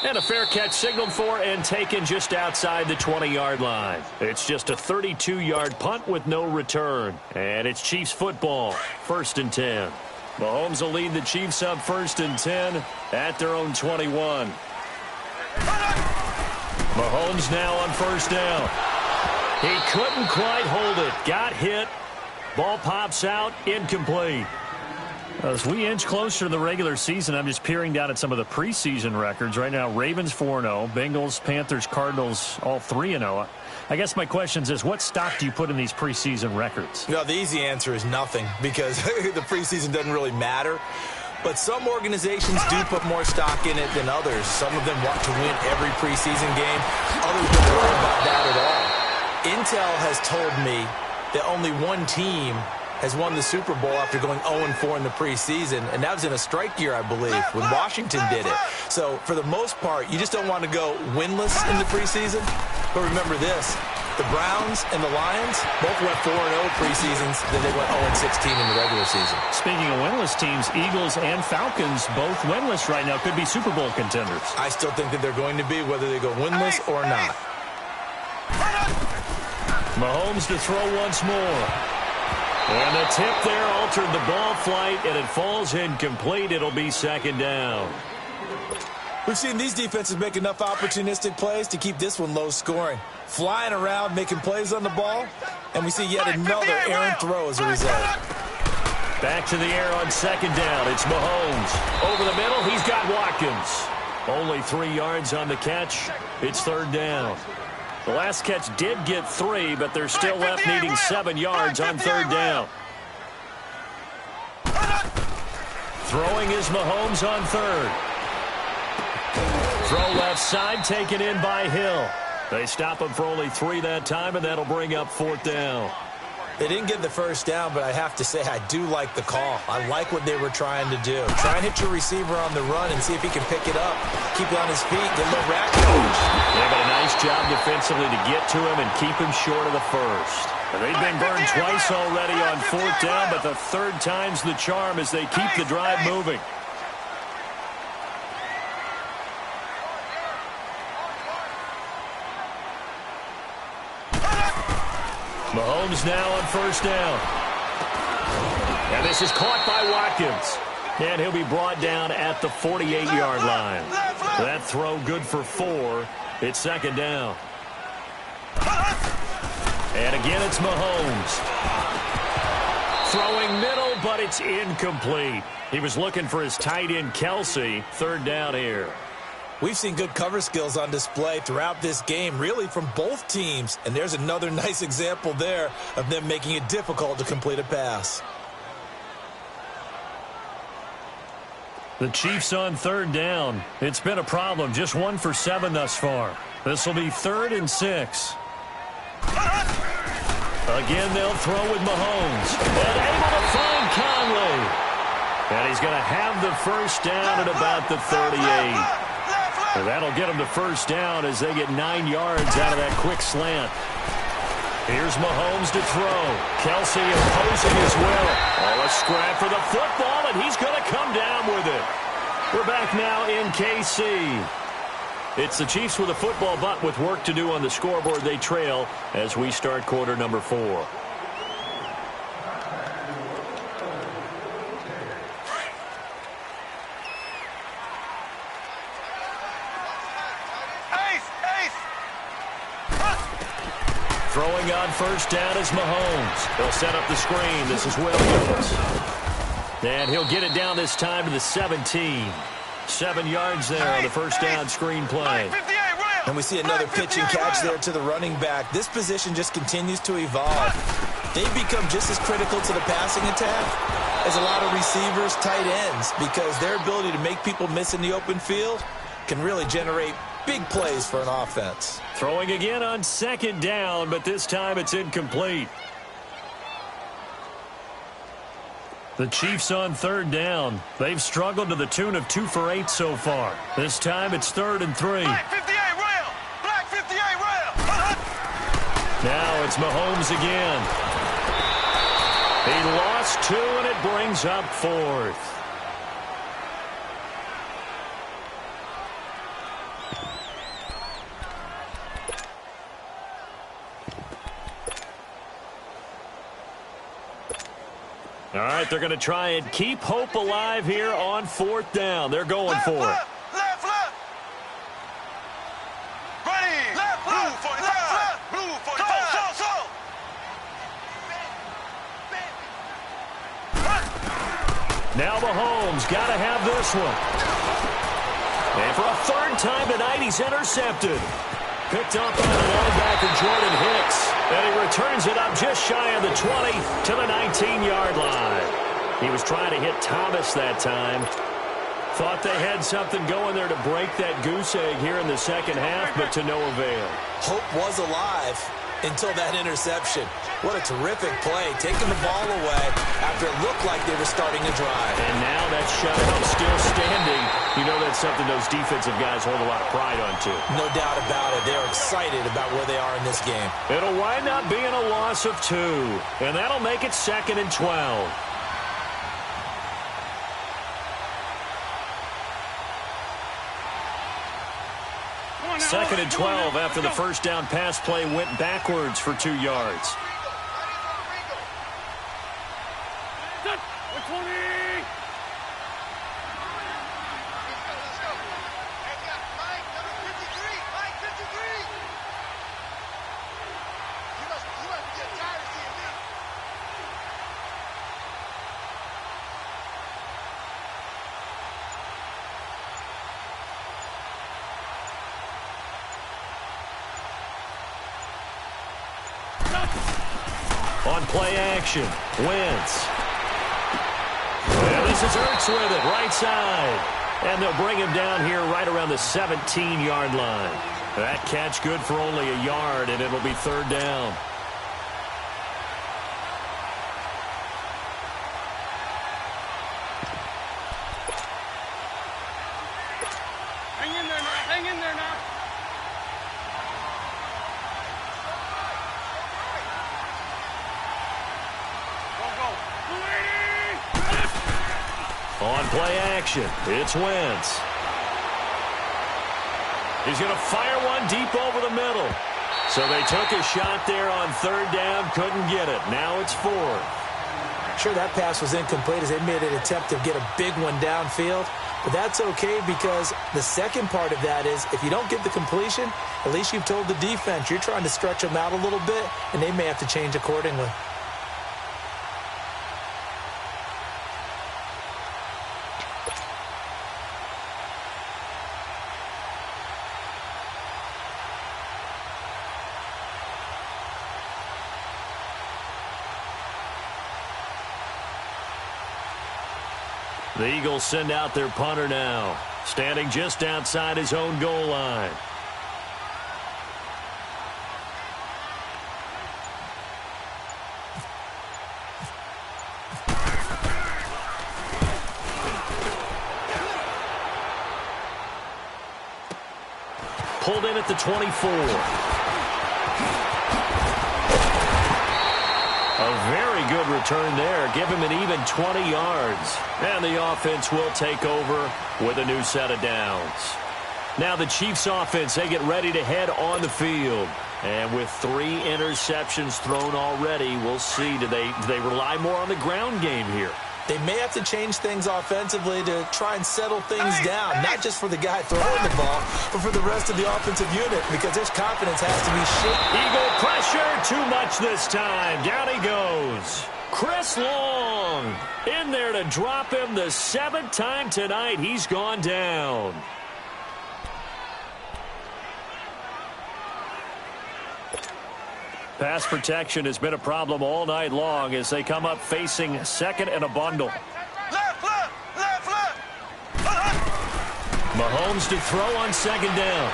And a fair catch signaled for and taken just outside the 20-yard line. It's just a 32-yard punt with no return. And it's Chiefs football, 1st and 10. Mahomes will lead the Chiefs up 1st and 10 at their own 21. Mahomes now on 1st down. He couldn't quite hold it. Got hit. Ball pops out. Incomplete. As we inch closer to the regular season, I'm just peering down at some of the preseason records. Right now, Ravens 4-0, Bengals, Panthers, Cardinals, all 3-0. I guess my question is, what stock do you put in these preseason records? No, the easy answer is nothing, because the preseason doesn't really matter. But some organizations do put more stock in it than others. Some of them want to win every preseason game. Others don't worry about that at all. Intel has told me that only one team has won the Super Bowl after going 0-4 in the preseason, and that was in a strike year, I believe, when Washington did it. So for the most part, you just don't want to go winless in the preseason. But remember this, the Browns and the Lions both went 4-0 preseasons, then they went 0-16 in the regular season. Speaking of winless teams, Eagles and Falcons both winless right now, could be Super Bowl contenders. I still think that they're going to be, whether they go winless or not. Mahomes to throw once more. And the tip there altered the ball flight, and it falls incomplete. It'll be 2nd down. We've seen these defenses make enough opportunistic plays to keep this one low scoring. Flying around, making plays on the ball, and we see yet another errant throw as a result. Back to the air on 2nd down. It's Mahomes. Over the middle, he's got Watkins. Only 3 yards on the catch. It's 3rd down. The last catch did get 3, but they're still left needing 7 yards on 3rd down. Throwing is Mahomes on 3rd. Throw left side, taken in by Hill. They stop him for only 3 that time, and that'll bring up 4th down. They didn't get the first down, but I have to say I do like the call. I like what they were trying to do. Try and hit your receiver on the run and see if he can pick it up. Keep it on his feet, get a little rack coach. Yeah, but a nice job defensively to get to him and keep him short of the first. They've been burned twice already on 4th down, but the 3rd time's the charm as they keep the drive moving. Mahomes now on 1st down. And this is caught by Watkins. And he'll be brought down at the 48-yard line. That throw good for 4. It's 2nd down. And again, it's Mahomes. Throwing middle, but it's incomplete. He was looking for his tight end, Kelsey. 3rd down here. We've seen good cover skills on display throughout this game, really from both teams. And there's another nice example there of them making it difficult to complete a pass. The Chiefs on 3rd down. It's been a problem. Just 1 for 7 thus far. This will be 3rd and 6. Again, they'll throw with Mahomes. And able to find Conley. And he's going to have the first down at about the 38. And that'll get him to 1st down as they get 9 yards out of that quick slant. Here's Mahomes to throw. Kelsey imposing his will. Oh, a scrap for the football, and he's going to come down with it. We're back now in KC. It's the Chiefs with a football, but with work to do on the scoreboard, they trail as we start quarter number 4. Throwing on 1st down is Mahomes. He'll set up the screen. This is Williams. And he'll get it down this time to the 17. 7 yards there on the 1st down screen play. And we see another pitch and catch there to the running back. This position just continues to evolve. They've become just as critical to the passing attack as a lot of receivers, tight ends, because their ability to make people miss in the open field can really generate big plays for an offense. Throwing again on 2nd down, but this time it's incomplete. The Chiefs on 3rd down. They've struggled to the tune of 2 for 8 so far. This time it's 3rd and 3. Black 58, Rail! Black 58! Now it's Mahomes again. He lost 2, and it brings up 4th. All right, they're going to try and keep hope alive here on 4th down. They're going for it. Left. Ready. Left. Blue 45. Blue 45. So. Now Mahomes got to have this one. And for a 3rd time tonight, he's intercepted. Picked up by the linebacker, Jordan Hicks. And he returns it up just shy of the 20 to the 19-yard line. He was trying to hit Thomas that time. Thought they had something going there to break that goose egg here in the second half, but to no avail. Hope was alive until that interception. What a terrific play, taking the ball away after it looked like they were starting to drive. And now that shutout still standing. You know that's something those defensive guys hold a lot of pride on, too. No doubt about it. They're excited about where they are in this game. It'll wind up being a loss of 2, and that'll make it 2nd and 12. Second and 12 after the first down pass play went backwards for 2 yards. On play action, Wentz. And this is Ertz with it, right side. And they'll bring him down here right around the 17-yard line. That catch good for only a yard, and it'll be 3rd down. Hang in there now. On play action, it's Wentz. He's going to fire one deep over the middle. So they took a shot there on 3rd down, couldn't get it. Now it's 4th. Sure, that pass was incomplete as they made an attempt to get a big one downfield. But that's okay because the second part of that is if you don't get the completion, at least you've told the defense you're trying to stretch them out a little bit, and they may have to change accordingly. The Eagles send out their punter now, standing just outside his own goal line. Pulled in at the 24. A very good return there. Give him an even 20 yards. And the offense will take over with a new set of downs. Now the Chiefs offense, they get ready to head on the field. And with 3 interceptions thrown already, we'll see. Do they rely more on the ground game here? They may have to change things offensively to try and settle things down, not just for the guy throwing the ball, but for the rest of the offensive unit, because his confidence has to be shaken. Eagle pressure, too much this time. Down he goes. Chris Long in there to drop him the 7th time tonight. He's gone down. Pass protection has been a problem all night long as they come up facing 2nd and a bundle. Left. Mahomes to throw on 2nd down.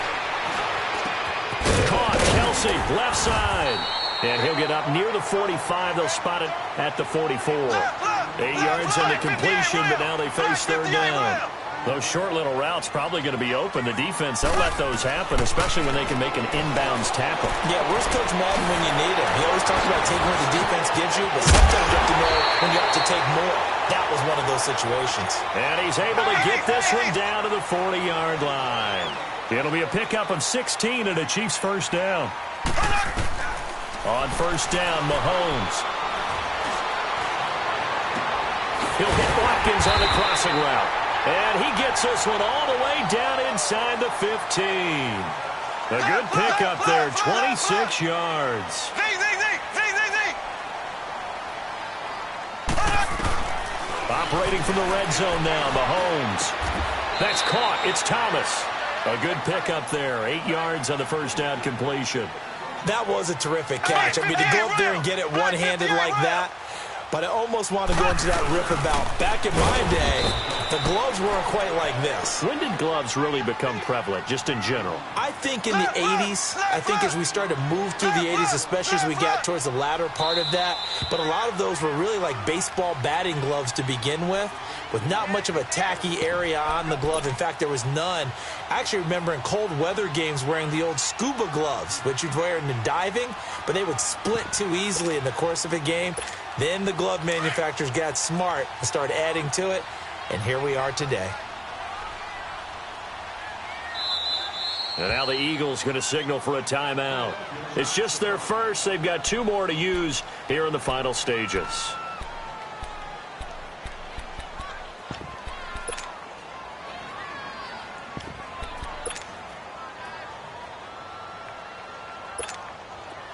Caught, Kelsey, left side. And he'll get up near the 45. They'll spot it at the 44. 8 yards into completion, but now they face 3rd down. Those short little routes probably going to be open. The defense, they'll let those happen, especially when they can make an inbounds tackle. Yeah, where's Coach Madden when you need him? He always talks about taking what the defense gives you, but sometimes you have to know when you have to take more. That was one of those situations. And he's able to get this one down to the 40-yard line. It'll be a pickup of 16 and a Chiefs first down. On first down, Mahomes. He'll hit Watkins on the crossing route. And he gets this one all the way down inside the 15. A good pickup there, 26 yards. Operating from the red zone now, Mahomes. That's caught. It's Thomas. A good pickup there, 8 yards on the first down completion. That was a terrific catch. I mean, to go up there and get it one-handed like that, but I almost want to go into that rip about back in my day, the gloves weren't quite like this. When did gloves really become prevalent, just in general? I think in the 80s. I think as we started to move through the 80s, especially as we got towards the latter part of that. But a lot of those were really like baseball batting gloves to begin with not much of a tacky area on the glove. In fact, there was none. I actually remember in cold weather games wearing the old scuba gloves, which you'd wear in the diving, but they would split too easily in the course of a game. Then the glove manufacturers got smart and started adding to it, and here we are today. And now the Eagles going to signal for a timeout. It's just their first. They've got 2 more to use here in the final stages.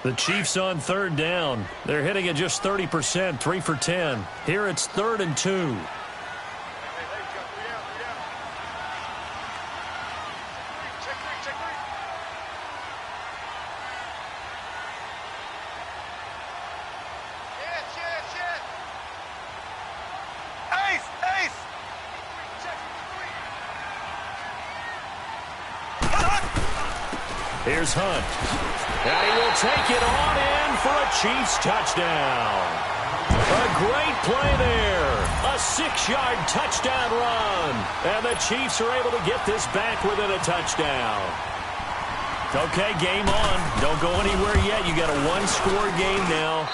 The Chiefs on third down. They're hitting at just 30%, 3 for 10. Here it's 3rd and 2. Here's Hunt. And he will take it on in for a Chiefs touchdown. A great play there. A 6-yard touchdown run. And the Chiefs are able to get this back within a touchdown. Okay, game on. Don't go anywhere yet. You got a 1-score game now.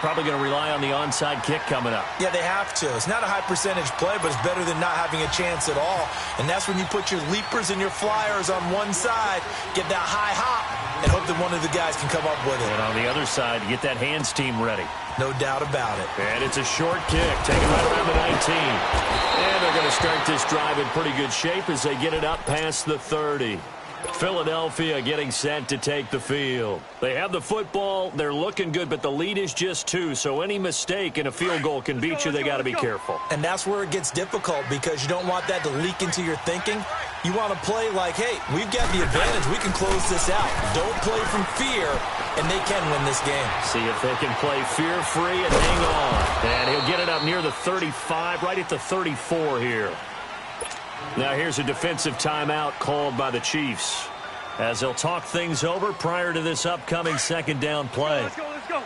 Probably going to rely on the onside kick coming up. Yeah, they have to. It's not a high percentage play, but it's better than not having a chance at all. And that's when you put your leapers and your flyers on one side, get that high hop, and hope that one of the guys can come up with it. And on the other side, get that hands team ready. No doubt about it. And it's a short kick, taken right around the 19. And they're going to start this drive in pretty good shape as they get it up past the 30. Philadelphia getting set to take the field. They have the football. They're looking good, but the lead is just 2, so any mistake in a field goal can beat you. They got to be careful. And that's where it gets difficult because you don't want that to leak into your thinking. You want to play like, hey, we've got the advantage. We can close this out. Don't play from fear, and they can win this game. See if they can play fear-free and hang on. And he'll get it up near the 35, right at the 34 here. Now here's a defensive timeout called by the Chiefs as they'll talk things over prior to this upcoming second down play. Let's go.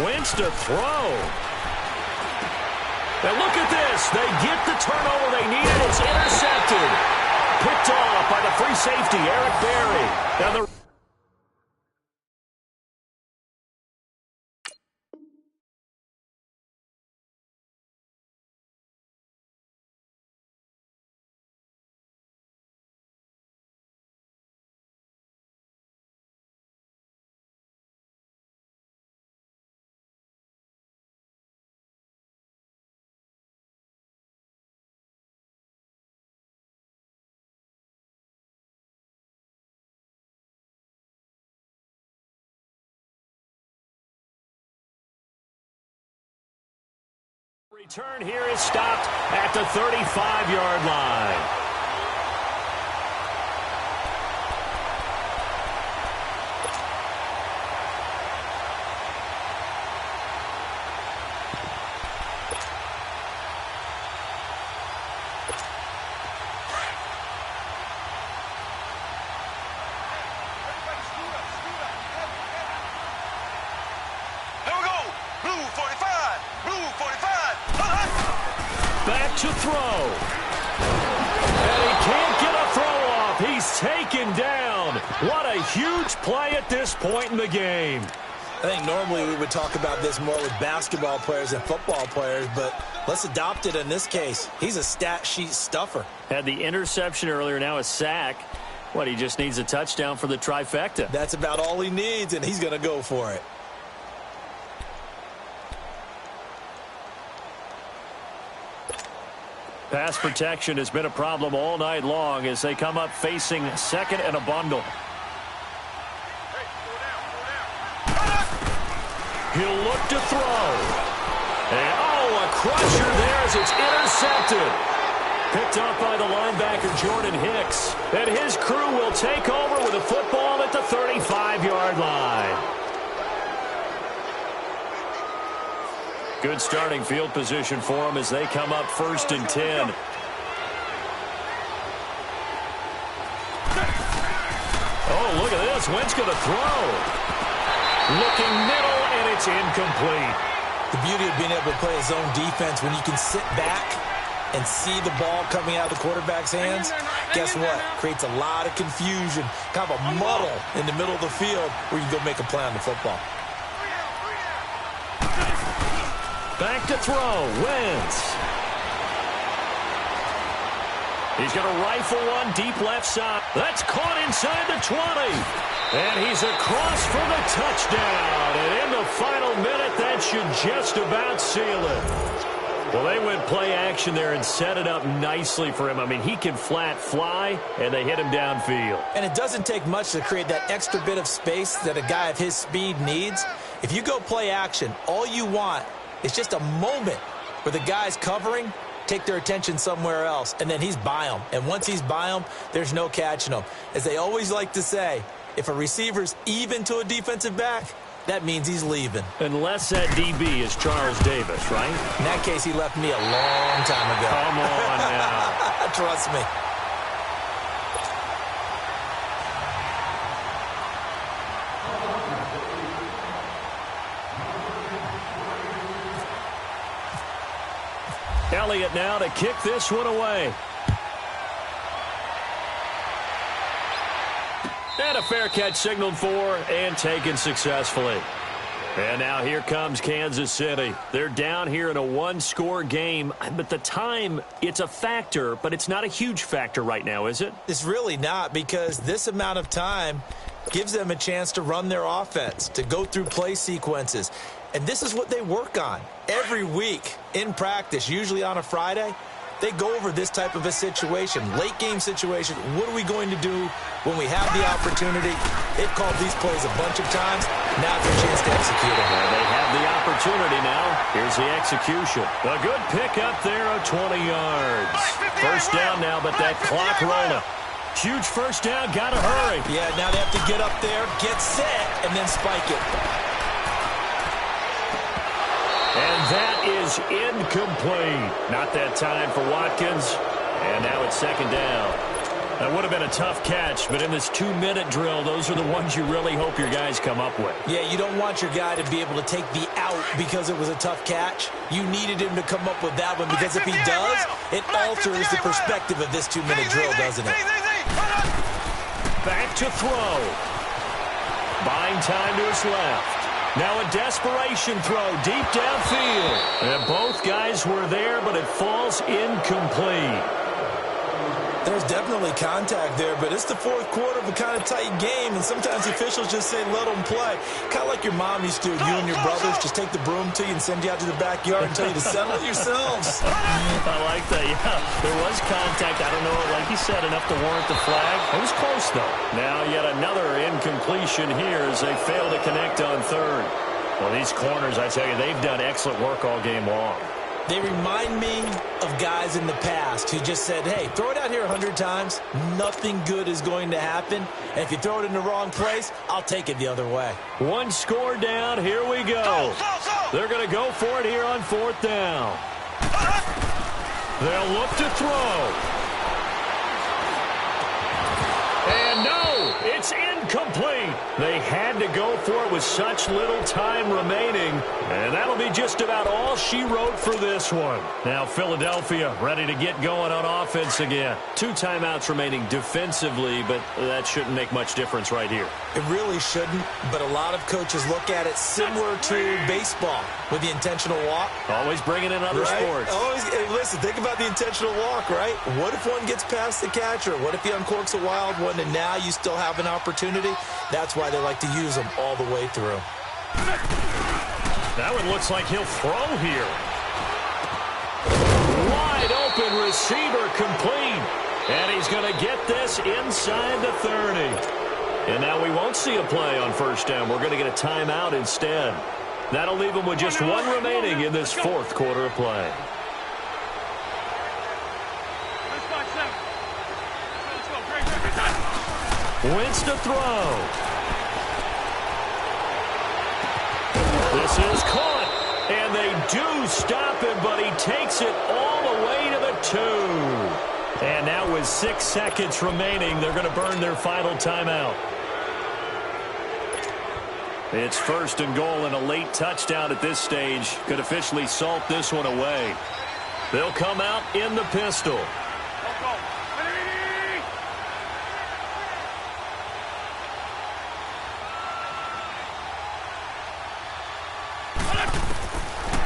Wentz to throw. And look at this. They get the turnover they needed. It's intercepted. Picked off by the free safety, Eric Berry. And the return here is stopped at the 35-yard line. Here we go. back to throw. And he can't get a throw off. He's taken down. What a huge play at this point in the game. I think normally we would talk about this more with basketball players and football players, but let's adopt it in this case. He's a stat sheet stuffer. Had the interception earlier, now a sack. What, he just needs a touchdown for the trifecta. That's about all he needs, and he's going to go for it. Pass protection has been a problem all night long as they come up facing second and a bundle. He'll look to throw. And, a crusher there as it's intercepted. Picked up by the linebacker, Jordan Hicks. And his crew will take over with a football at the 35-yard line. Good starting field position for them as they come up 1st and 10. Oh, look at this. Wentz going to throw. Looking middle, and it's incomplete. The beauty of being able to play a zone defense when you can sit back and see the ball coming out of the quarterback's hands, guess what? Creates a lot of confusion, kind of a muddle in the middle of the field where you can go make a play on the football. Back to throw, Wentz. He's going to rifle one deep left side. That's caught inside the 20. And he's across for the touchdown. And in the final minute, that should just about seal it. Well, they went play action there and set it up nicely for him. I mean, he can flat fly, and they hit him downfield. And it doesn't take much to create that extra bit of space that a guy of his speed needs. If you go play action, all you want is just a moment where the guy's covering, take their attention somewhere else, and then he's by them. And once he's by them, there's no catching them. As they always like to say, if a receiver's even to a defensive back, that means he's leaving. Unless that DB is Charles Davis, right? In that case, he left me a long time ago. Come on now. Trust me. Elliott now to kick this one away. And a fair catch signaled for and taken successfully. And now here comes Kansas City. They're down here in a one-score game. But the time, it's a factor, but it's not a huge factor right now, is it? It's really not, because this amount of time gives them a chance to run their offense, to go through play sequences. And this is what they work on every week in practice, usually on a Friday. They go over this type of a situation, late-game situation. What are we going to do when we have the opportunity? They've called these plays a bunch of times. Now it's a chance to execute them. Well, they have the opportunity now. Here's the execution. A good pickup there of 20 yards. First down now, but that clock rolling. Huge first down, got to hurry. Yeah, now they have to get up there, get set, and then spike it. And that is incomplete. Not that time for Watkins. And now it's second down. That would have been a tough catch, but in this 2-minute drill, those are the ones you really hope your guys come up with. Yeah, you don't want your guy to be able to take the out because it was a tough catch. You needed him to come up with that one, because if he does, it alters the perspective of this 2-minute drill, doesn't it? Back to throw. Buying time to his left. Now a desperation throw deep downfield. And both guys were there, but it falls incomplete. There's definitely contact there, but it's the fourth quarter of a kind of tight game, and sometimes the officials just say, let them play. Kind of like your mom used to, you and your brothers, just take the broom to you and send you out to the backyard and tell you to settle yourselves. I like that, yeah. There was contact. I don't know, like you said, enough to warrant the flag. It was close, though. Now yet another incompletion here as they fail to connect on third. Well, these corners, I tell you, they've done excellent work all game long. They remind me of guys in the past who just said, hey, throw it out here 100 times. Nothing good is going to happen. And if you throw it in the wrong place, I'll take it the other way. One score down. Here we go. They're going to go for it here on fourth down. They'll look to throw. And no, it's It's incomplete. They had to go for it with such little time remaining, and that'll be just about all she wrote for this one. Now Philadelphia ready to get going on offense again. 2 timeouts remaining defensively, but that shouldn't make much difference right here. It really shouldn't, but a lot of coaches look at it similar to baseball with the intentional walk. Always bringing in other sports. Always, hey, listen, think about the intentional walk, right? What if one gets past the catcher? What if he uncorks a wild one and now you still have an opportunity? That's why they like to use them all the way through. That one looks like he'll throw here. Wide open receiver complete. And he's going to get this inside the 30. And now we won't see a play on first down. We're going to get a timeout instead. That'll leave them with just 1 remaining in this 4th quarter of play. Wentz to throw. This is caught. And they do stop him, but he takes it all the way to the 2. And now with 6 seconds remaining, they're going to burn their final timeout. It's 1st and goal, and a late touchdown at this stage could officially salt this one away. They'll come out in the pistol.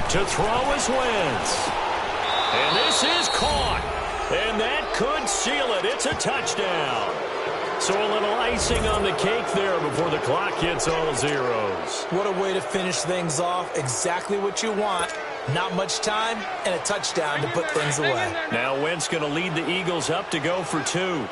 To throw is Wentz. And this is caught. And that could seal it. It's a touchdown. So a little icing on the cake there before the clock hits all zeros. What a way to finish things off. Exactly what you want. Not much time and a touchdown to put things away. Now Wentz going to lead the Eagles up to go for 2.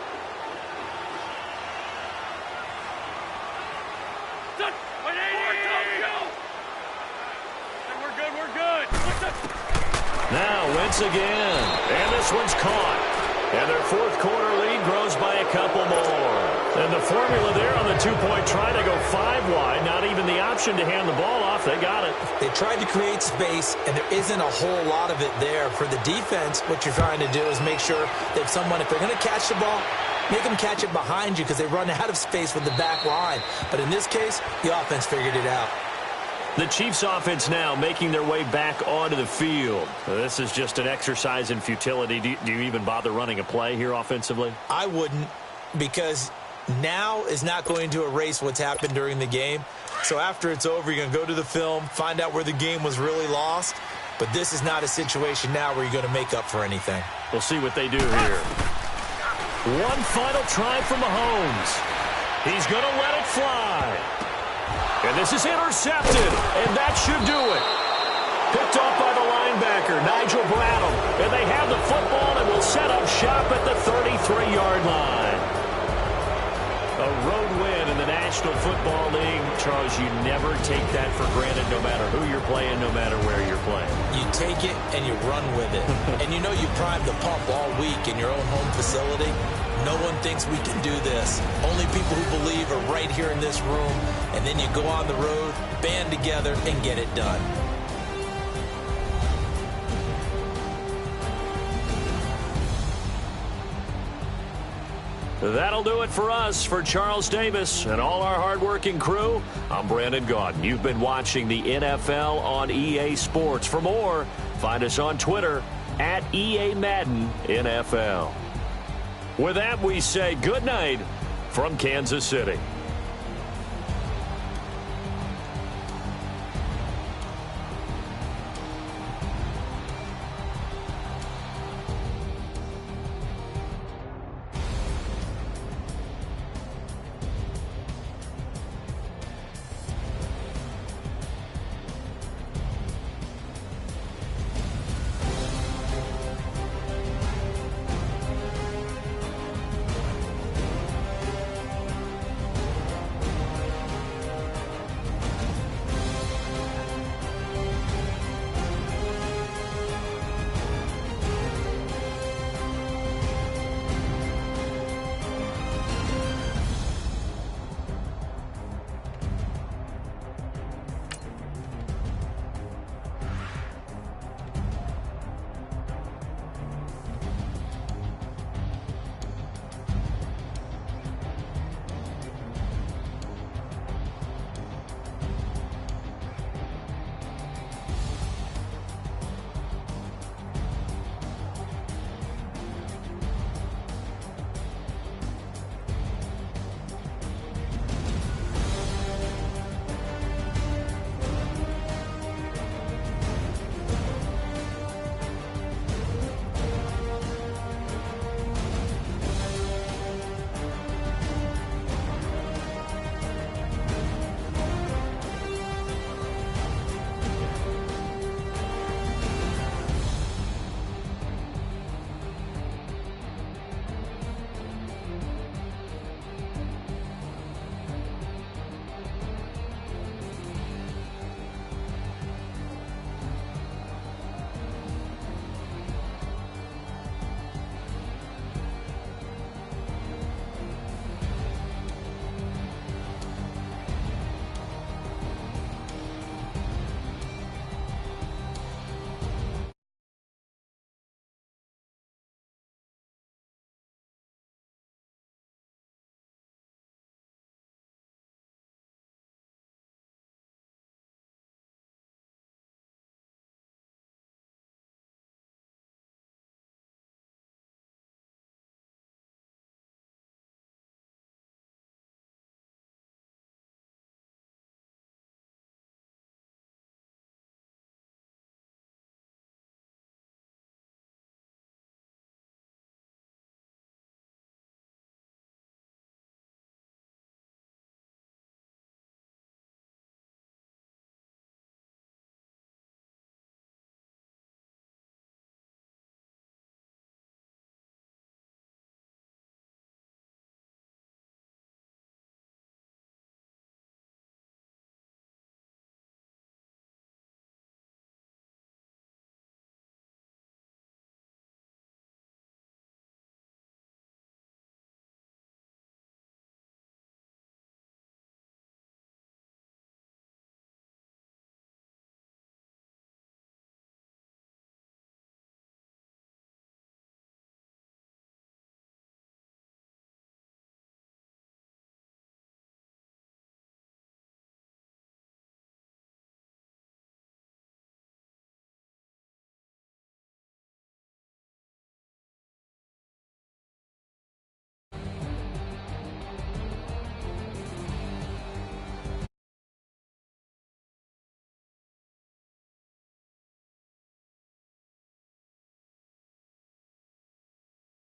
Now Wentz again. And this one's caught. And their 4th quarter lead grows by a couple more. And the formula there on the 2-point try to go 5 wide. Not even the option to hand the ball off. They got it. They tried to create space, and there isn't a whole lot of it there. For the defense, what you're trying to do is make sure that someone, if they're going to catch the ball, make them catch it behind you because they run out of space with the back line. But in this case, the offense figured it out. The Chiefs offense now making their way back onto the field. This is just an exercise in futility. Do you even bother running a play here offensively? I wouldn't, because now is not going to erase what's happened during the game. So after it's over, you're going to go to the film, find out where the game was really lost. But this is not a situation now where you're going to make up for anything. We'll see what they do here. One final try from Mahomes. He's going to let it fly. And this is intercepted, and that should do it. Picked off by the linebacker, Nigel Bradham. And they have the football and will set up shop at the 33-yard line. A road win in the National Football League. Charles, you never take that for granted no matter who you're playing, no matter where you're playing. You take it and you run with it. And you know you primed the pump all week in your own home facility. No one thinks we can do this. Only people who believe are right here in this room. And then you go on the road, band together, and get it done. That'll do it for us. For Charles Davis and all our hardworking crew, I'm Brandon Gaudin. You've been watching the NFL on EA Sports. For more, find us on Twitter at EA Madden NFL. With that, we say good night from Kansas City.